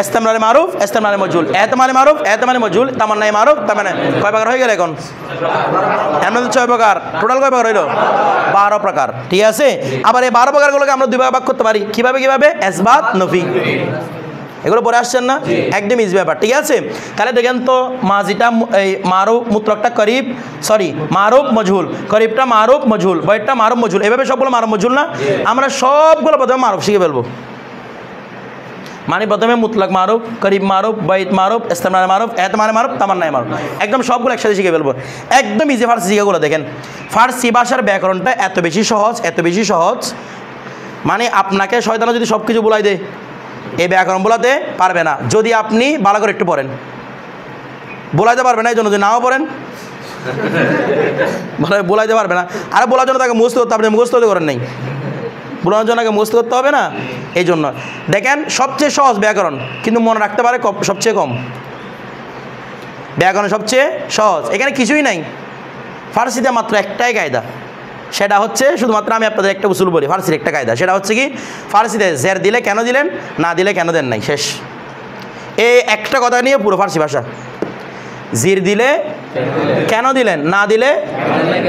A: ইস্তেমরারি মারুফ ইস্তেমরারি মাজহুল, এহতেমলি মারুফ এহতেমলি মাজহুল, তামান্নাই মারুফ তামান্নাই। কয় ভাগ হয়ে গেল এখন? এর মধ্যে 6 প্রকার, টোটাল কয় প্রকার হইল? 12 প্রকার, ঠিক আছে। আবার এই 12 প্রকারগুলোকে আমরা দুই ভাগে ভাগ করতে পারি, কিভাবে? ইসবাত, নফি, এগুলো পরে আসছেন না, একদম ইজি ব্যাপার, ঠিক আছে। তাহলে দেখেন তো, মাজিটা এই মারুফ মুতলাকটা করিব, সরি মারুফ মজহুল, করিবটা মারুফ মজহুল, বাইতটা মারুফ মজহুল, এভাবে সবগুলো মারুফ মজহুল না? আমরা সবগুলো প্রথমে মারুফ শিখে ফেলবো, মানে প্রথমে মুতলাক মারুফ, করিব মারুফ, বাইত মারুফ, ইস্তেমরারি মারুফ, এহতেমলি মারুফ, তামান্নাই মারুফ, একদম সবগুলো একসাথে শিখে ফেলবো, একদম ইজি ফার্সি শিখাগুলো। দেখেন ফার্সি ভাষার ব্যাকরণটা এত বেশি সহজ, মানে আপনাকে শয়তানা যদি সব কিছু বলাই দেয়, এই ব্যাকরণ বলাতে পারবে না, যদি আপনি ভালো করে একটু পড়েন। বলাইতে পারবে না, এই জন্য যদি নাও পড়েন বলাইতে পারবে না। আর বলার জন্য তাকে মুখস্থ করতে, আপনি মুখস্থ করেন নাই, বলার জন্য তাকে মুখস্থ করতে হবে না। এই জন্য দেখেন সবচেয়ে সহজ ব্যাকরণ, কিন্তু মনে রাখতে পারে সবচেয়ে কম। ব্যাকরণ সবচেয়ে সহজ, এখানে কিছুই নাই। ফার্সিতে মাত্র একটাই কায়দা, সেটা হচ্ছে শুধুমাত্র আমি আপনাদের একটা উসুল বলি, ফার্সির একটা কায়দা, সেটা হচ্ছে কি, ফার্সিতে জের দিলে কেন দিলেন, না দিলে কেন দেন নাই, শেষ। এই একটা কথা নিয়ে পুরো ফার্সি ভাষা, জির দিলে কেন দিলেন, না দিলে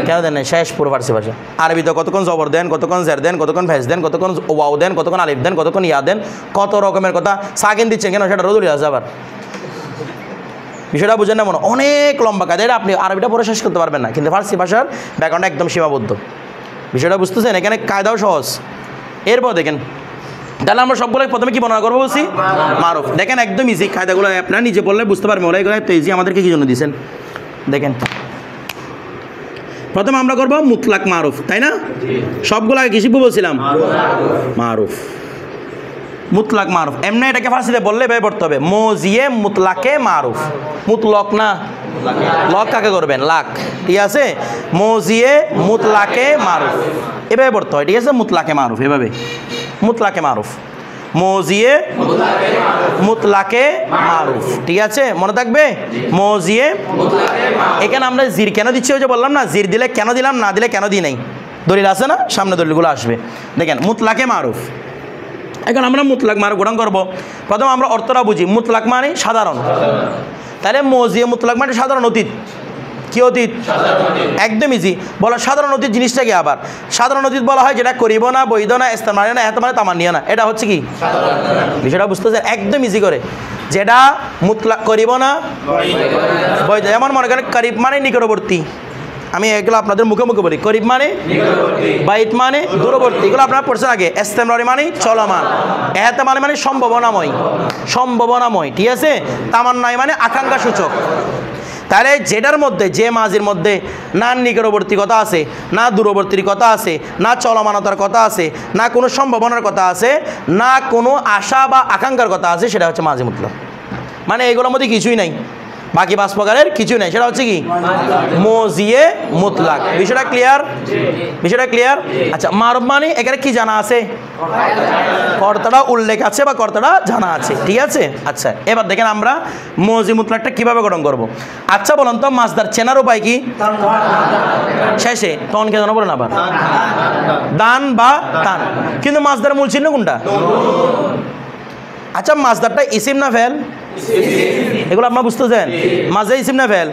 A: কেন দেন নাই, শেষ পুরো ফার্সি ভাষা। আরবিতে কতক্ষণ জবর দেন, কতক্ষণ জের দেন, কতক্ষণ ভেজ দেন, কতক্ষণ ওয়াও দেন, কতক্ষণ আলিফ দেন, কতক্ষণ ইয়া দেন, কত রকমের কথা। সাকিন দিচ্ছেন কেন, সেটা রোদুল আছে আবার, বিষয়টা বুঝেন না মনে, অনেক লম্বা কাজ, এটা আপনি আরবিটা পরে শেষ করতে পারবেন না, কিন্তু ফার্সি ভাষার ব্যাকরণটা একদম সীমাবদ্ধ। বিষয়টা বুঝতেছেন? এখানে কায়দাও সহজ। এরপর দেখেন, তাহলে আমরা সবগুলো প্রথমে কি বর্ণনা করবো বলছি? মারুফ। দেখেন একদম ইজি, কায়দাগুলো আপনারা নিজে পড়লে বুঝতে পারবেন, ওরা এগুলো তো ইজি, আমাদেরকে কি জন্য দিয়েছেন দেখেন। প্রথমে আমরা করবো মুতলাক মারুফ, তাই না? সবগুলো আগে কি শিখবো বলছিলাম? মারুফ, মুতলাক মারুফ। এমনি এটাকে ফার্সিতে বললে এভাবে পড়তে হবে, মজিয়ে মুতলাকে মারুফ, মুতলক না, লক কাকে করবেন? লাক, ঠিক আছে। মজিয়ে মুতলাকে মারুফ, এভাবে পড়তে হয়, ঠিক আছে। মুতলাকে মারুফ, এভাবে মুতলাকে মারুফ, মজিয়ে মুতলাকে মারুফ, ঠিক আছে, মনে থাকবে। মজিয়ে, এখানে আমরা জির কেন দিচ্ছি, ওই যে বললাম না, জির দিলে কেন দিলাম, না দিলে কেন দিই নাই, দলিল আছে না, সামনে দলিলগুলো আসবে। দেখেন মুতলাকে মারুফ, এখন আমরা মুতলাক মারুফ গঠন করবো। প্রথম আমরা অর্থটা বুঝি, মুতলাক মানে সাধারণ, তাহলে মজিয়ে মুতলাক মানে সাধারণ অতীত। কি অতীত? একদম ইজি, বলা সাধারণ অতীত জিনিসটা কি? আবার সাধারণ অতীত বলা হয় যেটা করিব না, বৈধ না, ইস্তেমারি না, এহতেমারি, তামান্নিয়া না, এটা হচ্ছে কি বিষয়টা বুঝতেছে একদম ইজি করে, যেটা মুতলাক করিব না, বৈধ। যেমন মনে করেন করিব মানে নিকটবর্তী, আমি এগুলো আপনাদের মুখে মুখে বলি, করিব মানে বাইত মানে দূরবর্তী, এগুলো আপনারা পড়ছেন আগে। ইস্তেমরারি মানে চলমান, এহতেমালি মানে সম্ভাবনাময়, ঠিক আছে। তামান্নাই মানে আকাঙ্ক্ষা সূচক। তাহলে যেটার মধ্যে, যে মাঝির মধ্যে না নিকটবর্তী কথা আছে, না দূরবর্তীর কথা আছে, না চলমানতার কথা আছে, না কোনো সম্ভাবনার কথা আছে, না কোনো আশা বা আকাঙ্ক্ষার কথা আছে, সেটা হচ্ছে মাঝি মুতলাক। মানে এগুলোর মধ্যে কিছুই নাই, বাকি 5 প্রকারের কিছু নাই, সেটা হচ্ছে কি মজিয়ে মুতলাক। বিষয়টা ক্লিয়ার? আচ্ছা, মারুফ মানে এখানে কি জানা আছে? কর্তাটা উল্লেখ আছে বা কর্তাটা জানা আছে, ঠিক আছে। আচ্ছা, এবার দেখেন আমরা মজি মুতলাকটা কিভাবে গঠন করব। আচ্ছা বলুন তো, মাসদার চেনার উপায় কি? শেষে তন কে জানা বলেন আবার, দান বা তান, কিন্তু মাসদার মূল চিহ্ন কোনটা? আচ্ছা মাজদারটা ইসিম না ফেল? এগুলো আপনারা বুঝতেছেন? মাজদা ইসিম না ফেল?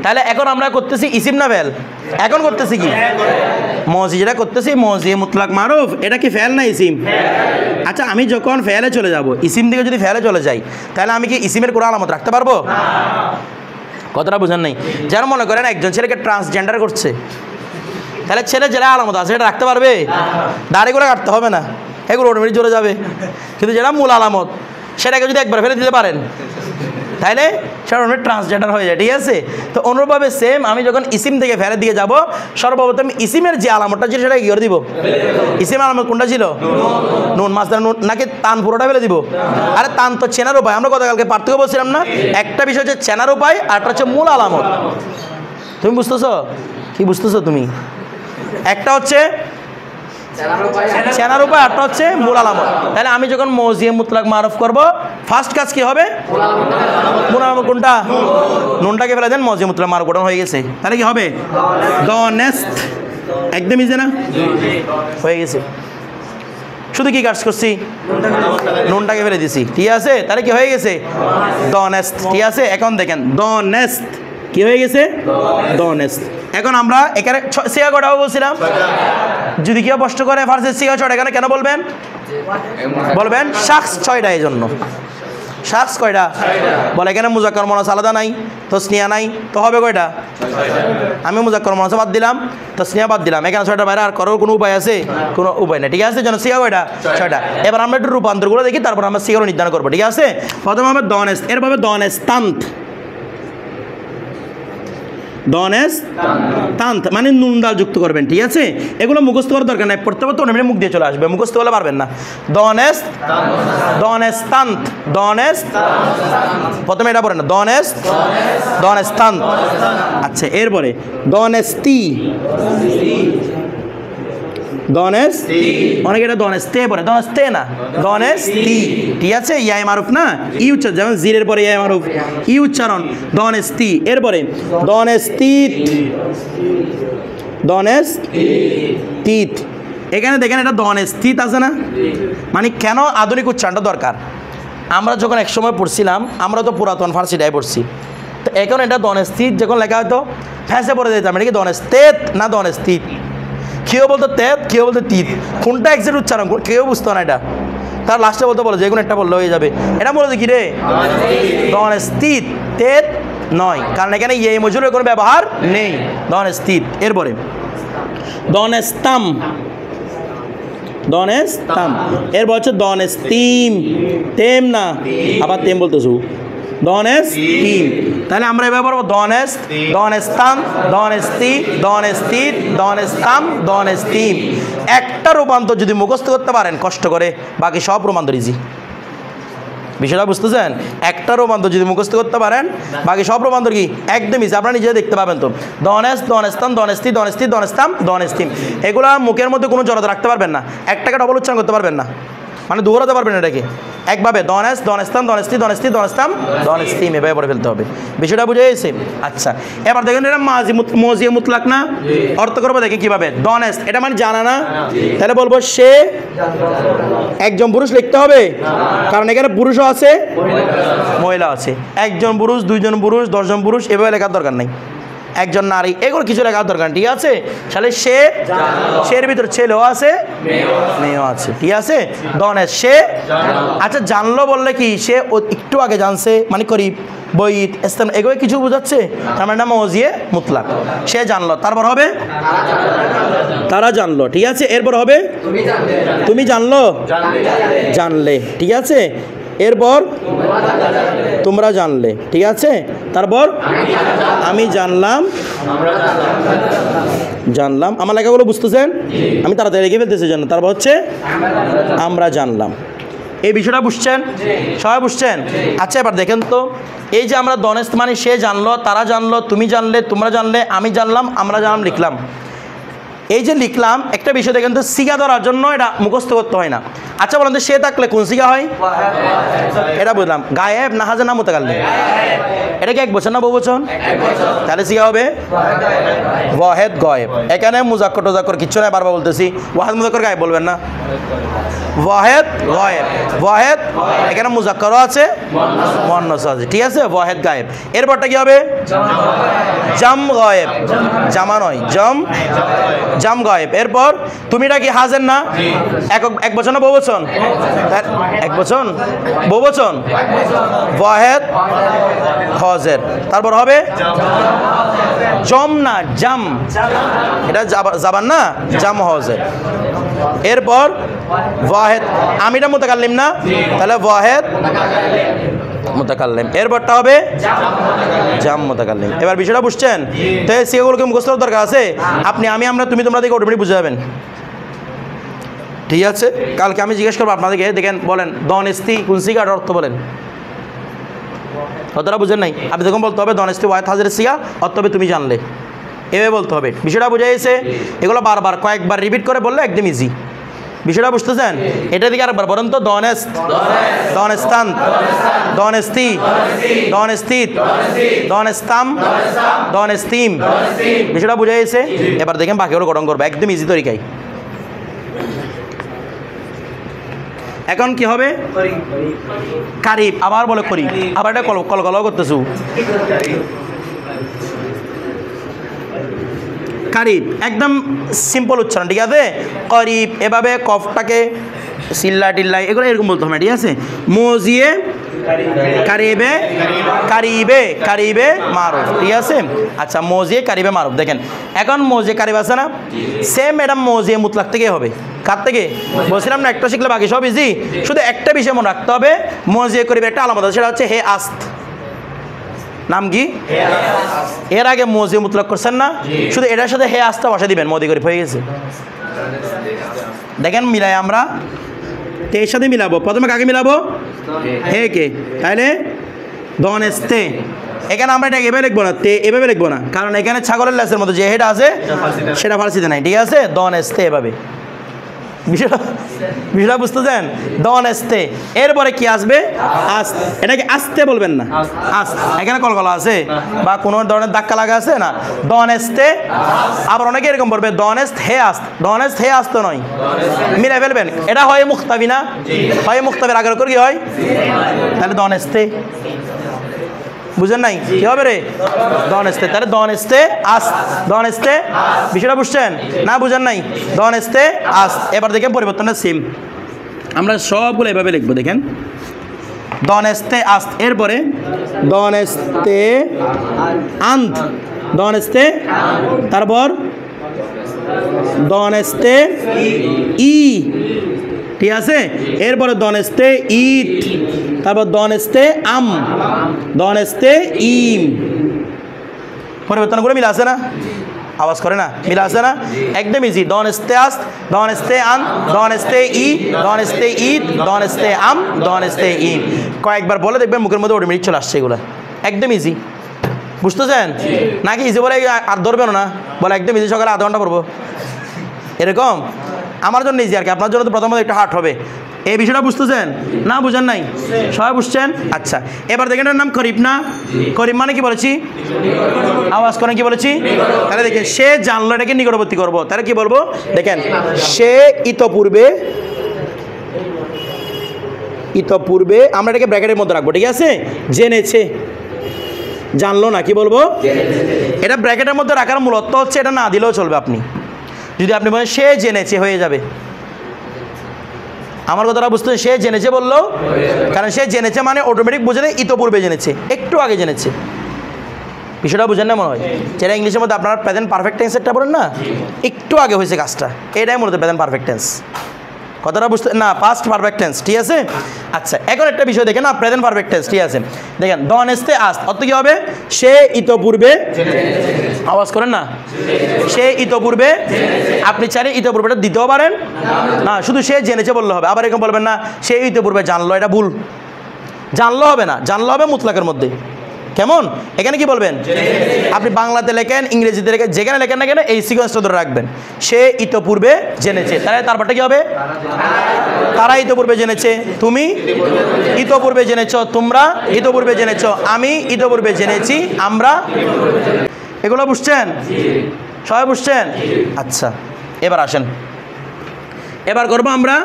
A: তাহলে এখন আমরা করতেছি ইসিম না ফেল? এখন করতেছি কি? মজি যেটা করতেছি মজি মুতলাক মারুফ, এটা কি ফেল না ইসিম? আচ্ছা আমি যখন ফেলে চলে যাব, ইসিম থেকে যদি ফেলে চলে যাই, তাহলে আমি কি ইসিমের কোনো আলামত রাখতে পারবো? কথাটা বুঝেন নাই? যেন মনে করেন একজন ছেলেকে ট্রান্সজেন্ডার করছে, তাহলে ছেলে যেটা আলামত আছে সেটা রাখতে পারবে? দাড়িগুলো কাটতে হবে না, এগুলো অটোমেটিক চলে যাবে। কিন্তু যেটা মূল আলামত সেটাকে যদি একবার ফেলে দিতে পারেন, তাইলে সেটা অনেক ট্রান্সজেন্ডার হয়ে যায়। ঠিক আছে? তো অনুরূপভাবে সেম আমি যখন ইসিম থেকে ফেলে দিয়ে যাব, সর্বপ্রথম ইসিমের যে আলামতটা ছিল সেটা কি করে দিব? ইসিমের আলামত কোনটা ছিল? নুন। মাসদার নুন নাকি তান পুরোটা ফেলে দিব? আরে তান তো চেনার উপায়, আমরা গতকালকে পার্থক্য বলছিলাম না? একটা বিষয় হচ্ছে চেনার উপায়, আর একটা হচ্ছে মূল আলামত। তুমি বুঝতেছো? কি বুঝতেছো তুমি? একটা হচ্ছে চেনার উপায়, আরটা হচ্ছে মূল আলামত। তাহলে আমি যখন মৌজিয়ে মুতলাক মারুফ করব, ফার্স্ট কাজ কি হবে? মূল আলামত কোনটা? নুনটাকে ফেলে দেন, মৌজিয়ে মুতলাক মারুফ গঠন হয়ে গেছে। তাহলে কি হবে? দনেস্ত। একদম ইজি না? হয়ে গেছে। শুধু কি কাজ করছি? নুনটাকে ফেলে দিছি। ঠিক আছে? তাহলে কি হয়ে গেছে? দনেস্ত। ঠিক আছে? এখন দেখেন দনেস্ত কি হয়ে গেছে? দনেস্ত। এখন আমরা এখানে সিগা কয়টা বলছিলাম? যদি কেউ প্রশ্ন করে ফার্স্টে সিগা 6টা, এখানে কেন বলবেন? বলবেন শাখস 6টা। এই জন্য শাখস কয়টা? বলে এখানে মুজাক্কার মুনাস আলাদা নাই, তাসনিয়া নাই, তো হবে কয়টা? আমি মুজাক্কার মুনাস বাদ দিলাম, তাসনিয়া বাদ দিলাম, এখানে 6টা বাইরে আর করার কোনো উপায় আছে? কোনো উপায় নেই। ঠিক আছে? যেন সিগা কয়টা? 6টা। এবার আমরা একটু রূপান্তরগুলো দেখি, তারপর আমরা সিগারও নির্ধারণ করবো। ঠিক আছে? প্রথমে হবে দনেস্ত, এরভাবে দনেস্তান্ত। দনেস্তান্ত মানে নুন দাল যুক্ত করবেন। ঠিক আছে? এগুলো মুখস্থ করার দরকার নাই, পড়তে পড়তে অনেক মুখ দিয়ে চলে আসবে, মুখস্থ করলে পারবেন না। দনেস্তান্ত। প্রথমে এটা পড়েন না, দনেস্তান্ত। আচ্ছা, এরপরে দনেস্তি। অনেকে এটা দনেস্তে পড়ে, দনেস্তে না, দনেস্তি। ঠিক আছে? ইয়াই মারুফ না, ই উচ্চারণ, যেমন জিরের পরে ইয়াই মারুফ, ই উচ্চারণ, দনেস্তি। এরপরে দনেস্তিত। এখানে দেখেন এটা দনেস্তিত আছে না? মানে কেন আধুনিক উচ্চারণটা দরকার? আমরা যখন এক সময় পড়ছিলাম, আমরা তো পুরাতন ফার্সিটাই পড়ছি, তো এখন এটা দনেস্তিত যখন লেখা হয়তো ফ্যাঁসে পড়ে দিতাম, এটা কি দনেস্তেত না দনেস্তিত? কেউ বলতো তেত, কেউ বলতো তিত, কোনটা এক্সাক্ট উচ্চারণ কেউ বুঝতো না। এটা তার লাস্টে বলতে বলো যে কোনো একটা বললে হয়ে যাবে। এটা বলতে কি রে? দনেস্তিত, তেত নয়, কারণ এখানে ইয়ে মজুরের কোনো ব্যবহার নেই। দনেস্তিত। এরপরে দনেস্তাম। এরপর হচ্ছে দনেস্তিম। তেম না, আবার তেম বলতেছু, দনেস্তিম। তাহলে আমরা এভাবে বলবো দনেস্ত, দনেস্তাম, দনেস্তি, দনেস্তিত, দনেস্তাম, দনেস্তিম। একটা রূপান্তর যদি মুখস্থ করতে পারেন কষ্ট করে, বাকি সব রূপান্তর ইজি। বিষয়টা বুঝতেছেন? একটা রূপান্তর যদি মুখস্থ করতে পারেন, বাকি সব রূপান্তর কি একদম ইজি, আপনারা নিজে দেখতে পাবেন। তো দনেস্ত, দনেস্তাম, দনেস্তি, দনেস্তি, দনেস্তাম, দনেস্তিম, এগুলা মুখের মধ্যে কোনো জড়তা রাখতে পারবেন না, একটাকে ডবল উচ্চারণ করতে পারবেন না, মানে দৌড়াতে পারবেন এটাকে একভাবে দনেস্ত, দনেস্তাম, দনেস্তি, দনেস্তি, দনেস্তাম, দনেস্তিম, এভাবে পড়ে ফেলতে হবে। বিষয়টা বুঝে গেছে? আচ্ছা, এবার দেখেন এটা মৌজিয়ে মুতলাক না? অর্থ করবো দেখে কীভাবে। দনেস্ত এটা মানে জানা না, তাহলে বলবো সে একজন পুরুষ লিখতে হবে, কারণ এখানে পুরুষও আছে মহিলা আছে। একজন পুরুষ, 2জন পুরুষ, 10জন পুরুষ, এভাবে লেখার দরকার নেই। একজন নারী, এগুলো কিছু লেখার দরকার। ঠিক আছে? তাহলে সে, সের ভিতর ছেলেও আছে মেয়েও আছে। ঠিক আছে? দনেস্ত সে। আচ্ছা, জানলো বললে কি সে একটু আগে জানছে, মানে করিব, বইত, স্থান, এগুলো কিছু বোঝাচ্ছে, তার মানে মৌজিয়ে মুতলাক। সে জানলো, তারপর হবে তারা জানলো। ঠিক আছে? এরপর হবে তুমি জানলো, জানলে। ঠিক আছে? এরপর তোমরা জানলে। ঠিক আছে? তারপর আমি জানলাম, আমার লেখাগুলো বুঝতেছেন? আমি তাড়াতাড়ি লিখে ফেলতেছি জন্য। তারপর হচ্ছে আমরা জানলাম। এই বিষয়টা বুঝছেন? সবাই বুঝছেন? আচ্ছা, এবার দেখেন তো, এই যে আমরা দনেস্ত মানে সে জানলো, তারা জানলো, তুমি জানলে, তোমরা জানলে, আমি জানলাম, আমরা জানলাম লিখলাম, এই যে লিখলাম একটা বিষয় দেখেন তো, সিগা ধরার জন্য এটা মুখস্থ করতে হয় না। আচ্ছা বলেন তো, সে থাকলে কোন সিগা হয়? এটা বুঝলাম। গায়েব না হাজার না মুতাকাল্লিম? এটা কি এক বছর না বহু বছর? তাহলে সিগা হবে ওয়াহেদ গায়েব। এখানে মুজাক্কর টুজাক্কর কিচ্ছু নাই, বারবার বলতেছি। ওয়াহেদ মুজাক্কর গায়েব বলবেন না, ওয়াহেদ গায়েব। ওয়াহেদ এখানে মুজাক্করও আছে মুয়ান্নাস আছে, ঠিক আছে? ওয়াহেদ গায়েব। এরপরটা কি হবে? জাম গায়েব, জামা নয়, জাম গায়েব। এরপর তুমিটা কি হাজের না? এক বছর না বহু বচন? এক বচন, বহু বচন, ওয়াহেদ হাজের। তারপর হবে জম না জাম, এটা জাবান না, জাম হাজের। এরপর ওয়াহেদ, আমিটা মুতাকাল্লিম না, তাহলে ওয়াহেদ মুতাকাল্লিম। এরপরটা হবে জাম মুতাকাল্লিম। এবার বিষয়টা বুঝছেন তো? সেগুলোকে মুখস্থ করার দরকার আছে? আপনি, আমি, আমরা, তুমি, তোমরা দেখে অটোমেটিক বুঝে যাবেন, ঠিক আছে? কালকে আমি জিজ্ঞেস করবো আপনাদেরকে, দেখেন বলেন দনেস্তি কোন সিগার অর্থ বলেন। কথাটা বুঝেন নাই? আপনি তখন বলতে হবে দনেস্তি ওয়াহেদ হাজের সিগা, অর্থ হবে তুমি জানলে, এভাবে বলতে হবে। বিষয়টা বুঝে গেছে? এগুলো বারবার কয়েকবার রিপিট করে বললে একদম ইজি। বিষয়টা বুঝতেছেন? এটা দিকে আরেকবার বলেন তো, দনেস্ত, দনেস্তান, দনেস্তি, দনেস্তিত, দনেস্তাম, দনেস্তিম। বিষয়টা বুঝে গেছে? এবার দেখেন বাকিগুলো গঠন করবে একদম ইজি তরিকায়। এখন কি হবে? কারিব, আবার বলে করিব, আবার এটা কলকল করতেছু। কারিব একদম সিম্পল উচ্চারণ, ঠিক আছে? করিব, এভাবে কফটাকে সিল্লা টিল্লাই এগুলো এরকম বলতে হবে, ঠিক আছে? মজিয়ে কারিবে, কারিবে, কারিবে মারুফ, ঠিক আছে? আচ্ছা, মজিয়ে কারিবে মারুফ। দেখেন এখন মজিয়ে কারিব আছে না, সেম ম্যাডাম মজিয়ে মুতলাক থেকে হবে। কার থেকে? বলছিলাম না একটা শিখলে বাকি সব ইজি, শুধু একটা বিষয় মনে রাখতে হবে, মজিয়ে করিবে একটা আলামত আছে, সেটা হচ্ছে হে আস্ত। নাম কি? এর আগে মজিয়ে মুতলাক করছেন না, শুধু এটার সাথে হে আস্তা বসা দিবেন, মদি করিব হয়ে গেছে। দেখেন মিলাই আমরা, এর সাথে মিলাবো। প্রথমে কাকে মিলাবো? হে কে, তাহলে দনেস্তে। এখানে আমরা এটা এভাবে লিখবো না, তে এভাবে লিখবো না, কারণ এখানে ছাগলের লেসের মতো যে হেটা আছে সেটা ফার্সিতে নাই, ঠিক আছে? দনেস্তে এভাবে। বিষয়টা বুঝতেছেন? দনেস্তে। এরপরে কি আসবে? আস্ত। এটাকে আস্তে বলবেন না, আস্ত। এখানে কলকলা আছে বা কোনো ধরনের ধাক্কা লাগা আছে না, দনেস্তে। আবার অনেকে এরকম বলবে দনেস্ত হে আস্ত, দনেস্ত হে আস্ত নয়, মিলাই ফেলবেন। এটা হয় মুক্তাবি না, হয় মুক্তাবির আগের করে কি হয়, তাহলে দনেস্তে। বুঝেন নাই? কি হবে রে? দনেস্তে। তাহলে দনেস্তে আস্ত, দনেস্তে। বিষয়টা বুঝছেন না? বুঝেন নাই? দনেস্তে আস্ত। এবার দেখেন পরিবর্তনটা সেম, আমরা সবগুলো এভাবে লিখবো। দেখেন দনেস্তে আস্ত, এরপরে দনেস্তে আন্ত, দনেস্তে, তারপর দনেস্তে ই, ঠিক আছে? এরপরে দনেস্তে ইট, তারপর দনেস্তে আম, দনেস্তে ইম। পরিবর্তনগুলো মিলা আছে না? আওয়াজ করে না? মিলা আছে না? একদম ইজি। দনেস্তে আস্ত, দনেস্তে আন, দনেস্তে ই, দনেস্তে ইট, দনেস্তে আম, দনেস্তে ইম। কয়েকবার বলে দেখবেন মুখের মধ্যে অটোমেটিক চলে আসছে এগুলো, একদম ইজি। বুঝতেছেন নাকি? ইজি বলে আর ধরবেন না, বলে একদম ইজি, সকালে আধা ঘন্টা পড়বো এরকম। আমার জন্য ইজি আর কি, আপনার জন্য তো প্রথমত একটু হার্ড হবে। এই বিষয়টা বুঝতেছেন না? বুঝেন নাই? সবাই বুঝছেন? আচ্ছা, এবার দেখেন এটার নাম করিব না? করিব মানে কি বলেছি? আওয়াজ করেন, কি বলেছি? তাহলে দেখেন সে জানলো এটাকে নিকটবর্তী করবো, তাহলে কি বলবো? দেখেন সে ইতপূর্বে, ইতপূর্বে আমরা এটাকে ব্র্যাকেটের মধ্যে রাখবো, ঠিক আছে? জেনেছে, জানলো না, কি বলবো? এটা ব্র্যাকেটের মধ্যে রাখার মূলত হচ্ছে এটা না দিলেও চলবে। আপনি যদি আপনি বলেন সে জেনেছে, হয়ে যাবে। আমার কথাটা বুঝতে, সে জেনেছে বললো, কারণ সে জেনেছে মানে অটোমেটিক বুঝে নেয় ইতপূর্বে জেনেছে, একটু আগে জেনেছে। বিষয়টা বুঝেন না মনে হয়? যেটা ইংলিশের মধ্যে আপনারা প্রেজেন্ট পারফেক্ট টেন্সেরটা বলেন না, একটু আগে হয়েছে কাজটা, এটাই মূলত প্রেজেন্ট পারফেক্ট টেন্স। কথাটা বুঝতে না? পাস্ট পারফেক্ট টেন্স, ঠিক আছে? আচ্ছা, এখন একটা বিষয় দেখেন না, প্রেজেন্ট পারফেক্ট টেন্স, ঠিক আছে? দেখেন দনেস্তে আস্ত অর্থ কি হবে? সে ইতপূর্বে, আওয়াজ করেন না, সে ইতপূর্বে। আপনি চাইলে ইতপূর্বেটা দিতেও পারেন না, শুধু সে জেনেছে বললে হবে। আবার এরকম বলবেন না সে ইতপূর্বে জানলো, এটা ভুল। জানলো হবে না, জানলো হবে মুতলাকের মধ্যে। কেমন? এখানে কি বলবেন? আপনি বাংলাতে লেখেন, ইংরেজিতে লেখেন, যেখানে লেখেন না কেন এই সিকোয়েন্সটা ধরে রাখবেন। সে ইতপূর্বে জেনেছে, তাহলে তারপরটা কি হবে? তারা ইতপূর্বে জেনেছে, তুমি ইতপূর্বে জেনেছ, তোমরা ইতপূর্বে জেনেছ, আমি ইতপূর্বে জেনেছি, আমরা। এগুলো বুঝছেন? সবাই বুঝছেন? আচ্ছা, এবার আসেন, এবার করবো আমরা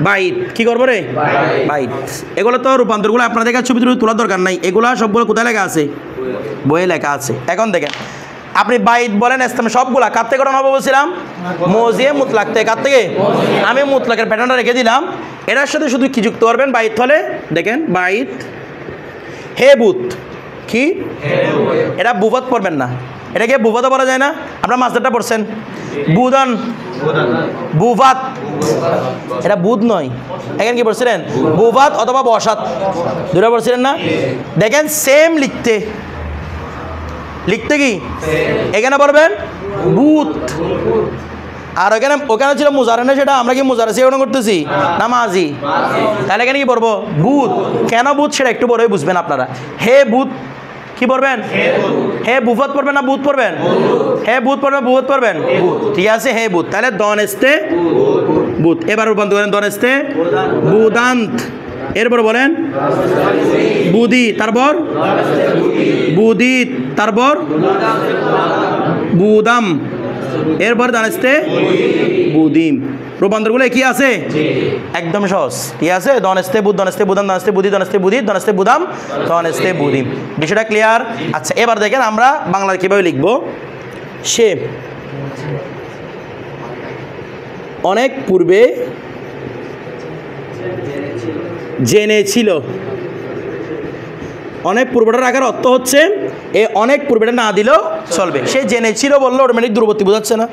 A: বাইট। কি করবো রে? বাইট। এগুলো তো রূপান্তরগুলো আপনাদের কাছে ছবি তোলার দরকার নাই, এগুলো সবগুলো কোথায় লেখা আছে? বইয়ে লেখা আছে। এখন দেখেন, আপনি বাইট বলেন ইসলাম সবগুলা কার থেকে করানো হবে বলছিলাম? মজিয়ে মুতলাক থেকে। কার থেকে? আমি মুতলাকের প্যাটার্নটা রেখে দিলাম, এটার সাথে শুধু কি যুক্ত করবেন? বাইট হলে দেখেন বাইট হে বুত। কি? এটা বুফত পড়বেন না, এটাকে বুফাতে পড়া যায় না? আপনার মাস্টারটা পড়ছেন বুদন, বুভাত, এটা বুধ নয়। এখানে কি পড়ছিলেন? বুভাত অথবা বসাত, দুটো পড়ছিলেন না? দেখেন সেম লিখতে, লিখতে কি এখানে পড়বেন বুত, আর ওখানে ছিল মুজারানে, সেটা আমরা কি মুজারাসি গ্রহণ করতেছি না মাজি? তাহলে এখানে কি পড়বো? বুত। কেন বুত সেটা একটু বড়ই বুঝবেন আপনারা। হে বুত কি পড়বেন? হে বুফত পড়বেন না বুথ পড়বেন? হে বুথ পড়বেন, বুথ পড়বেন, ঠিক আছে। হে বুথ, তাহলে দনেস্তে বুথ। এবার রূপান্তর করেন দনেস্তে বুদান্ত। এরপর বলেন বুদি, তারপর বুদিত, তারপর বুদাম, এরপর দানেস্তে বুদিম। রূপান্তরগুলো কি আছে? একদম সহজ, ঠিক আছে। দনেস্তে বুধ, দনেস্তে বুদাম, দনেস্তে বুদি, দনেস্তে বুদিত, দনেস্তে বুদাম, দনেস্তে বুদিম। বিষয়টা ক্লিয়ার? আচ্ছা, এবার দেখেন আমরা বাংলায় কীভাবে লিখব। সে অনেক পূর্বে জেনেছিল। অনেক পূর্বটা রাখার অর্থ হচ্ছে এ অনেক পূর্বেটা না দিলেও চলবে। সে জেনেছিল বললো অটোমেটিক দূরবর্তী বোঝাচ্ছে না?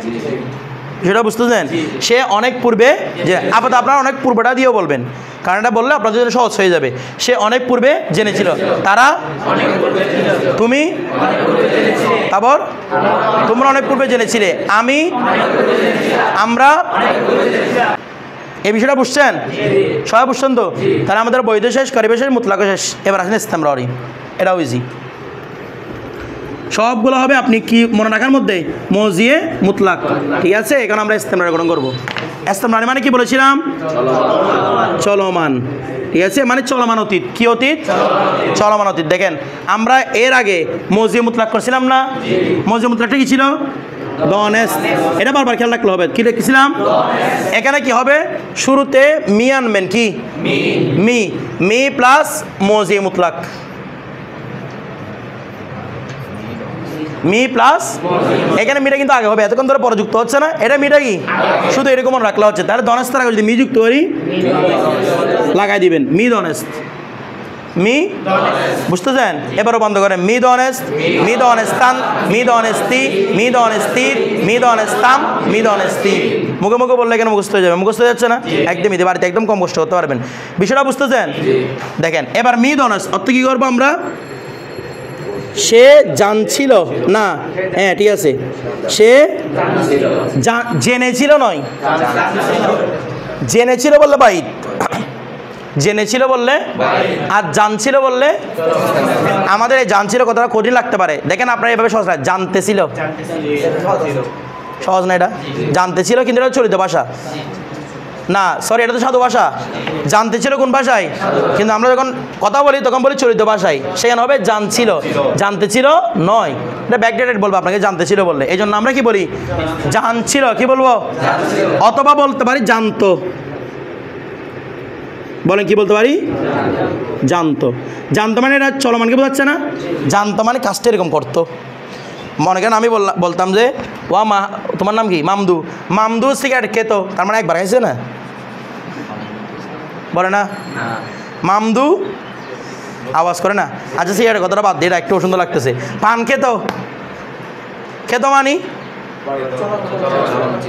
A: সেটা বুঝতেছেন? সে অনেক পূর্বে, যে আপাতত আপনারা অনেক পূর্বটা দিয়েও বলবেন, কারণ এটা বললে আপনাদের জন্য সহজ হয়ে যাবে। সে অনেক পূর্বে জেনেছিল, তারা, তুমি, তারপর তোমরা অনেক পূর্বে জেনেছিলে, আমি, আমরা। এই বিষয়টা বুঝছেন? সবাই বুঝছেন তো? তাহলে আমাদের বৈধ শেষ, করিবে শেষ, মুতলাক শেষ। এবার আসেন ইস্তেমরারি, এটাও ইজি। সবগুলো হবে আপনি কি মনে রাখার মধ্যে মজিয়ে মুতলাক, ঠিক আছে। এখন আমরা ইস্তেমরারি গ্রহণ করবো। ইস্তেমরারি মানে কি বলেছিলাম? চলমান, ঠিক আছে, মানে চলমান অতীত। কি অতীত? চলমান অতীত। দেখেন আমরা এর আগে মজিয়ে মুতলাক করছিলাম না? মজিয়ে মুতলাকটা কি ছিল? দনেস্ট। এটা বারবার খেয়াল রাখলে হবে। কি লিখেছিলাম? এখানে কি হবে? শুরুতে মি আনবেন। কি? মি। মি প্লাস মজিয়ে মুতলাক, মি প্লাস, এখানে মিটা কিন্তু আগে হবে, এতক্ষণ ধরে পরে যুক্ত হচ্ছে না। এটা মিটা কি শুধু এরকম রাখলে হচ্ছে। তাহলে দনেস্তার আগে যদি মি যুক্ত করি লাগাই দিবেন মি দনেস্ত, মি, বুঝতেছেন? এবারও বন্ধ করেন মি দনেস্ত, মি দনেস্তান, মি দনেস্তি, মি দনেস্তির, মি দনেস্তাম, মি দনেস্তি। মুখে মুখে বললে কেন মুখস্থ হয়ে যাবে? মুখস্থ হয়ে যাচ্ছে না? একদম ইতি বাড়িতে একদম কম কষ্ট করতে পারবেন। বিষয়টা বুঝতেছেন? দেখেন এবার মি দনেস্ত অর্থ কী করবো আমরা? সে জানছিল না, হ্যাঁ ঠিক আছে, সে জেনেছিল নয়, জেনেছিল বললে বাইট, জেনেছিল বললে, আর জানছিল বললে। আমাদের এই জানছিল কথাটা কঠিন লাগতে পারে। দেখেন আপনারা এভাবে সহজ না, জানতেছিল সহজ না, এটা জানতেছিল কিন্তু এটা চলিত ভাষা না, সরি এটা তো সাধু ভাষা। জানতে ছিল কোন ভাষায়? কিন্তু আমরা যখন কথা বলি তখন বলি চলিত ভাষায়, সেখানে হবে জানছিল, জানতে ছিল নয়। এটা ব্যাকডেটেড বলবো আপনাকে জানতে ছিল বললে। এই জন্য আমরা কি বলি? জানছিল। কি বলবো? অথবা বলতে পারি জানতো। বলেন কি বলতে পারি? জানতো। জানতো মানে এটা চলমানকে বোঝাচ্ছে না? জানতো মানে কাজটা এরকম করতো। মনে করেন আমি বলতাম যে ওয়া মা, তোমার নাম কি? মামদু। মামদু সিগারেট খেত, তার মানে একবার খাইছে না? বলে না? মামদু আওয়াজ করে না? আচ্ছা সিগারেট কথাটা বাদ দিয়ে, এটা একটু সুন্দর লাগতেছে। পান খেত, খেত মানি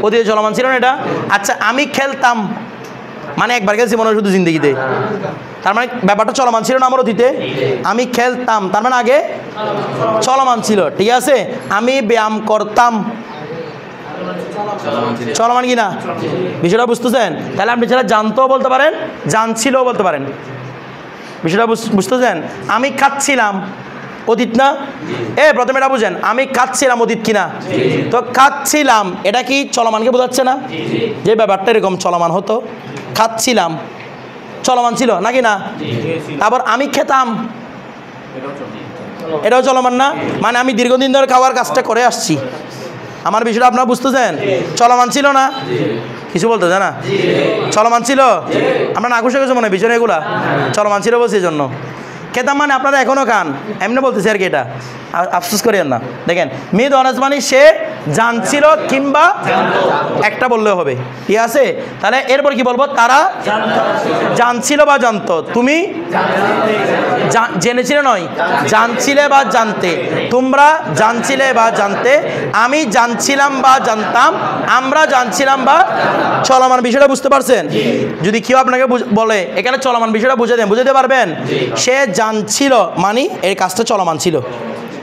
A: অতীতে চলমান ছিল না এটা? আচ্ছা আমি খেলতাম মানে একবার খেলছি মনে হয় শুধু জিন্দগিতে, তার মানে ব্যাপারটা চলমান ছিল না আমার অতীতে। আমি খেলতাম তার মানে আগে চলমান ছিল, ঠিক আছে। আমি ব্যায়াম করতাম, চলমান কি না? বিষয়টা বুঝতেছেন? তাহলে আপনি যারা জানতেও বলতে পারেন, জানছিলও বলতে পারেন। বিষয়টা বুঝতেছেন? আমি খাচ্ছিলাম, অতীত না? প্রথমে এটা বুঝেন, আমি খাচ্ছিলাম অতীত কিনা? তো খাচ্ছিলাম এটা কি চলমানকে বোঝাচ্ছে না? যে ব্যাপারটা এরকম চলমান হতো, খাচ্ছিলাম চলমান ছিল নাকি না? তারপর আমি খেতাম, এটাও চলমান না? মানে আমি দীর্ঘদিন ধরে খাওয়ার কাজটা করে আসছি। আমার বিষয়টা আপনারা বুঝতেছেন? চলমান ছিল না? কিছু বলতেছে না? চলমান ছিল? আমরা না খুশি কিছু মনে পিছনে এগুলা চলমান ছিল বলছি এই জন্য। খেতাম মানে আপনারা এখনও খান, এমনি বলতেছি আর কি, এটা আফসোস করেন না। দেখেন মিদ অনাজ মানে সে জানছিল কিংবা একটা বললেও হবে, ঠিক আছে? তাহলে এরপর কি বলবো? তারা জানছিল বা জানতো। তুমি জেনেছিলে নয়, জানছিলে বা জানতে। তোমরা জানছিলে বা জানতে, আমি জানছিলাম বা জানতাম, আমরা জানছিলাম বা। চলমান বিষয়টা বুঝতে পারছেন? যদি কেউ আপনাকে বলে এখানে চলমান বিষয়টা বুঝাতে পারবেন? সে জানছিল মানে এই কাজটা চলমান ছিল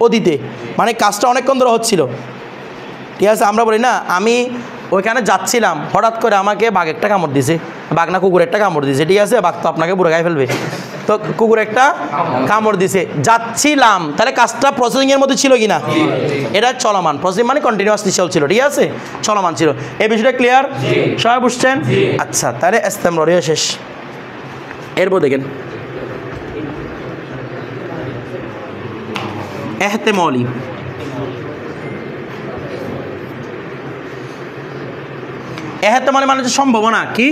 A: অতীতে, মানে কাজটা অনেকক্ষণ ধরে হচ্ছিল, ঠিক আছে? আমরা বলি না আমি ওইখানে যাচ্ছিলাম, হঠাৎ করে আমাকে বাঘ একটা কামড় দিছে, বাঘ না কুকুর একটা কামড় দিছে, ঠিক আছে? বাঘ তো আপনাকে পুরো গায়ে ফেলবে, তো কুকুর একটা কামড় দিছে, যাচ্ছিলাম, তাহলে কাজটা প্রসেসিংয়ের মধ্যে ছিল কি না? এটা চলমান, প্রসেসিং মানে কন্টিনিউয়াসলি চলছিল, ঠিক আছে? চলমান ছিল। এই বিষয়টা ক্লিয়ার? সবাই বুঝছেন? আচ্ছা, তাহলে ইস্তেমরারিয়া শেষ। এরপর দেখেন এহতেমালি। এহতেমালি মানে হচ্ছে সম্ভাবনা। কি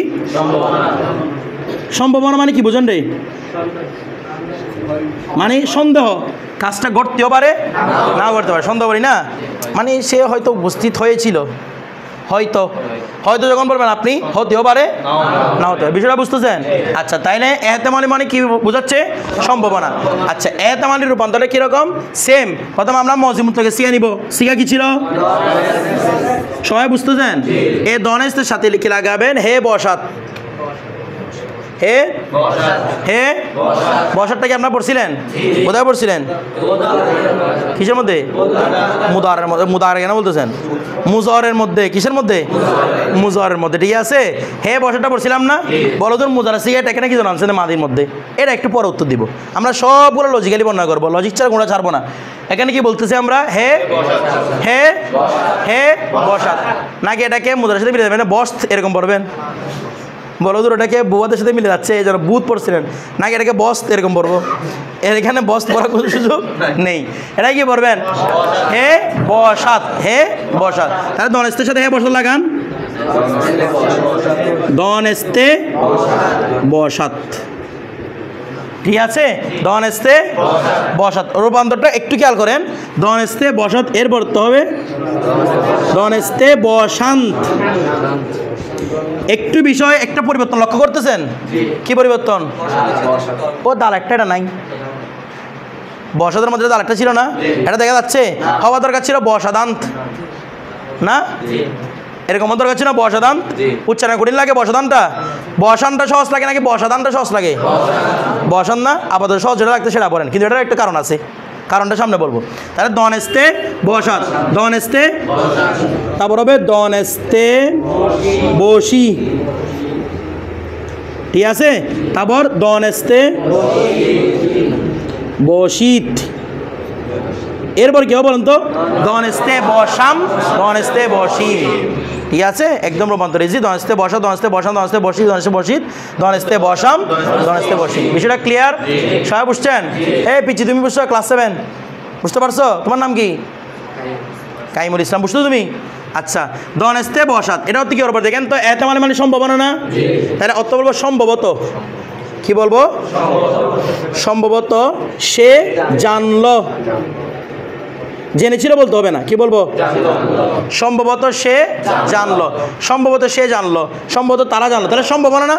A: সম্ভাবনা মানে কি বুঝেন রে? মানে সন্দেহ, কাজটা ঘটতেও পারে না ঘটতে পারে, সন্দেহ করি না? মানে সে হয়তো উপস্থিত হয়েছিল, হয়তো হয়তো যখন বলবেন আপনি হতেও পারে না হতে পারে। বিষয়টা বুঝতেছেন? আচ্ছা, তাইলে এহতেমালি মানে কি বোঝাচ্ছে? সম্ভাবনা। আচ্ছা, এহতেমালির রূপান্তরটা কীরকম? সেম। প্রথমে আমরা মজিমুত থেকে সিয়া নিব। সিয়া কি ছিল? সবাই বুঝতেছেন? এ দনেস্তের সাথে লিখে লাগাবেন হে বসাত। হে হে বসাতটা কি আপনারা পড়ছিলেন? কোথায় পড়ছিলেন? কিসের মধ্যে? মুদারের মধ্যে। মুদার কেন বলতেছেন? মুজরের মধ্যে। কিসের মধ্যে? মুজরের মধ্যে, ঠিক আছে? হে বসাতটা পড়ছিলাম না? বলো তো মুজার সিগারেট এখানে কি জানছে মাদির মধ্যে? এটা একটু পরে উত্তর দিব। আমরা সবগুলো লজিক্যালি বর্ণনা করবো, লজিক ছাড়া গুণা ছাড়বো না। এখানে কি বলতেছি আমরা? হে হে হে বসাত, নাকি এটাকে মুজারের সাথে মিলে যাবেন? বস্ত এরকম পড়বেন? বলো তো ওটাকে বুয়াদের সাথে মিলে যাচ্ছে, এই যারা বুধ পড়ছিলেন, নাকি এটাকে বস্ত এরকম পড়বো? এখানে বস্ত পড়ার কোনো সুযোগ নেই। এটা কি পড়বেন? হে বসাত, হে বসাত। তাহলে দনেস্তের সাথে হে বসাত লাগান, দনেস্তে বসাত, ঠিক আছে? দনেস্তে বসাত রূপান্তরটা একটু খেয়াল করেন। দনেস্তে বসাত এর পড়তে হবে দনেস্তে বসান্ত। একটু বিষয় একটা পরিবর্তন লক্ষ্য করতেছেন? কি পরিবর্তন? ও দাল একটা, এটা নাই। বসাদের মধ্যে দাল একটা ছিল না? এটা দেখা যাচ্ছে। হওয়া দরকার ছিল বসাদান্ত না? এরকম দরকার ছিল বসাদান্ত। উচ্চারণ কঠিন লাগে বসাদানটা? বসানটা সহজ লাগে নাকি বসাদানটা সহজ লাগে? বসান না? আপাতত সহজ যেটা লাগতে সেটা পড়েন, কিন্তু এটার একটা কারণ আছে, কারণটা সামনে বলবো। তাহলে দনেস্তে বসাত, দনেস্তে, তারপর হবে দনেস্তে বসি, ঠিক আছে? তারপর দনেস্তে বসিত। এরপর কি হবে বলুন তো? দনেস্তে বসাম, দনেস্তে বসি, ঠিক আছে? একদম রূপান্তর ইজি। দনেস্তে বসা, দনেস্তে বসাম, দনেস্তে বসি, দনেস্তে বসিত, দনেস্তে বসাম, দনেস্তে বসি। বিষয়টা ক্লিয়ার? সবাই বুঝছেন? এই পিচি তুমি বুঝছো? ক্লাস 7 বুঝতে পারছো? তোমার নাম কি? কাইমুল ইসলাম। বুঝতো তুমি? আচ্ছা, দনেস্তে বসাত এটা হচ্ছে কি ওর দেখেন তো? এহতেমালি মানে সম্ভাবনা না? তাহলে অর্থ বলবো সম্ভবত। কি বলবো? সম্ভবত সে জানলো। জেনেছিল বলতে হবে না, কি বলবো? সম্ভবত সে জানলো, সম্ভবত সে জানলো, সম্ভবত তারা জানলো। তাহলে সম্ভাবনা না?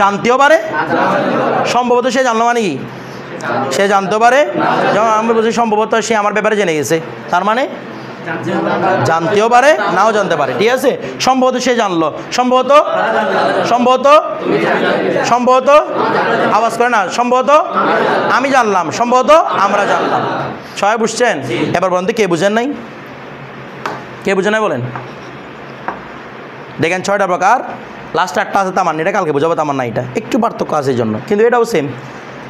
A: জানতেও পারে। সম্ভবত সে জানলো মানে কি? সে জানতে পারে। যেমন আমি বলছি সম্ভবত সে আমার ব্যাপারে জেনে গেছে, তার মানে জানতেও পারে নাও জানতে পারে, ঠিক আছে? সম্ভবত সে জানলো, সম্ভবত, সম্ভবত, সম্ভবত আওয়াজ করে না, সম্ভবত আমি জানলাম, সম্ভবত আমরা জানলাম। সবাই বুঝছেন? এবার বলুন তো কে বুঝেন নাই? কে বুঝেন নাই বলেন? দেখেন 6টা প্রকার, লাস্ট 8টা আছে তামান, এটা কালকে বোঝাবো। তামান না, এটা একটু পার্থক্য আছে এই জন্য, কিন্তু এটাও সেম,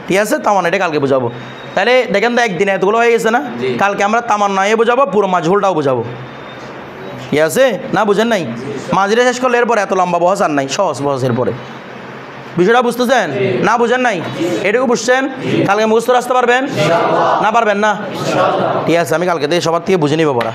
A: ঠিক আছে? তামান এটা কালকে বোঝাবো। তাহলে দেখেন তো একদিনে এতগুলো হয়ে গেছে না? কালকে আমরা তামান্নায়ে বোঝাবো, পুরো মাজহুলটাও বোঝাবো। ঠিক আছে না? বুঝেন নাই? মাঝিরে শেষ করলে এরপরে এত লম্বা বহস আর নাই, সহজ বহস এরপরে। বিষয়টা বুঝতেছেন না? বুঝেন নাই? এটুকু বুঝছেন? কালকে মুখস্থ আসতে পারবেন না? পারবেন না? ঠিক আছে, আমি কালকে থেকে সবার থেকে বুঝে নিব পড়া।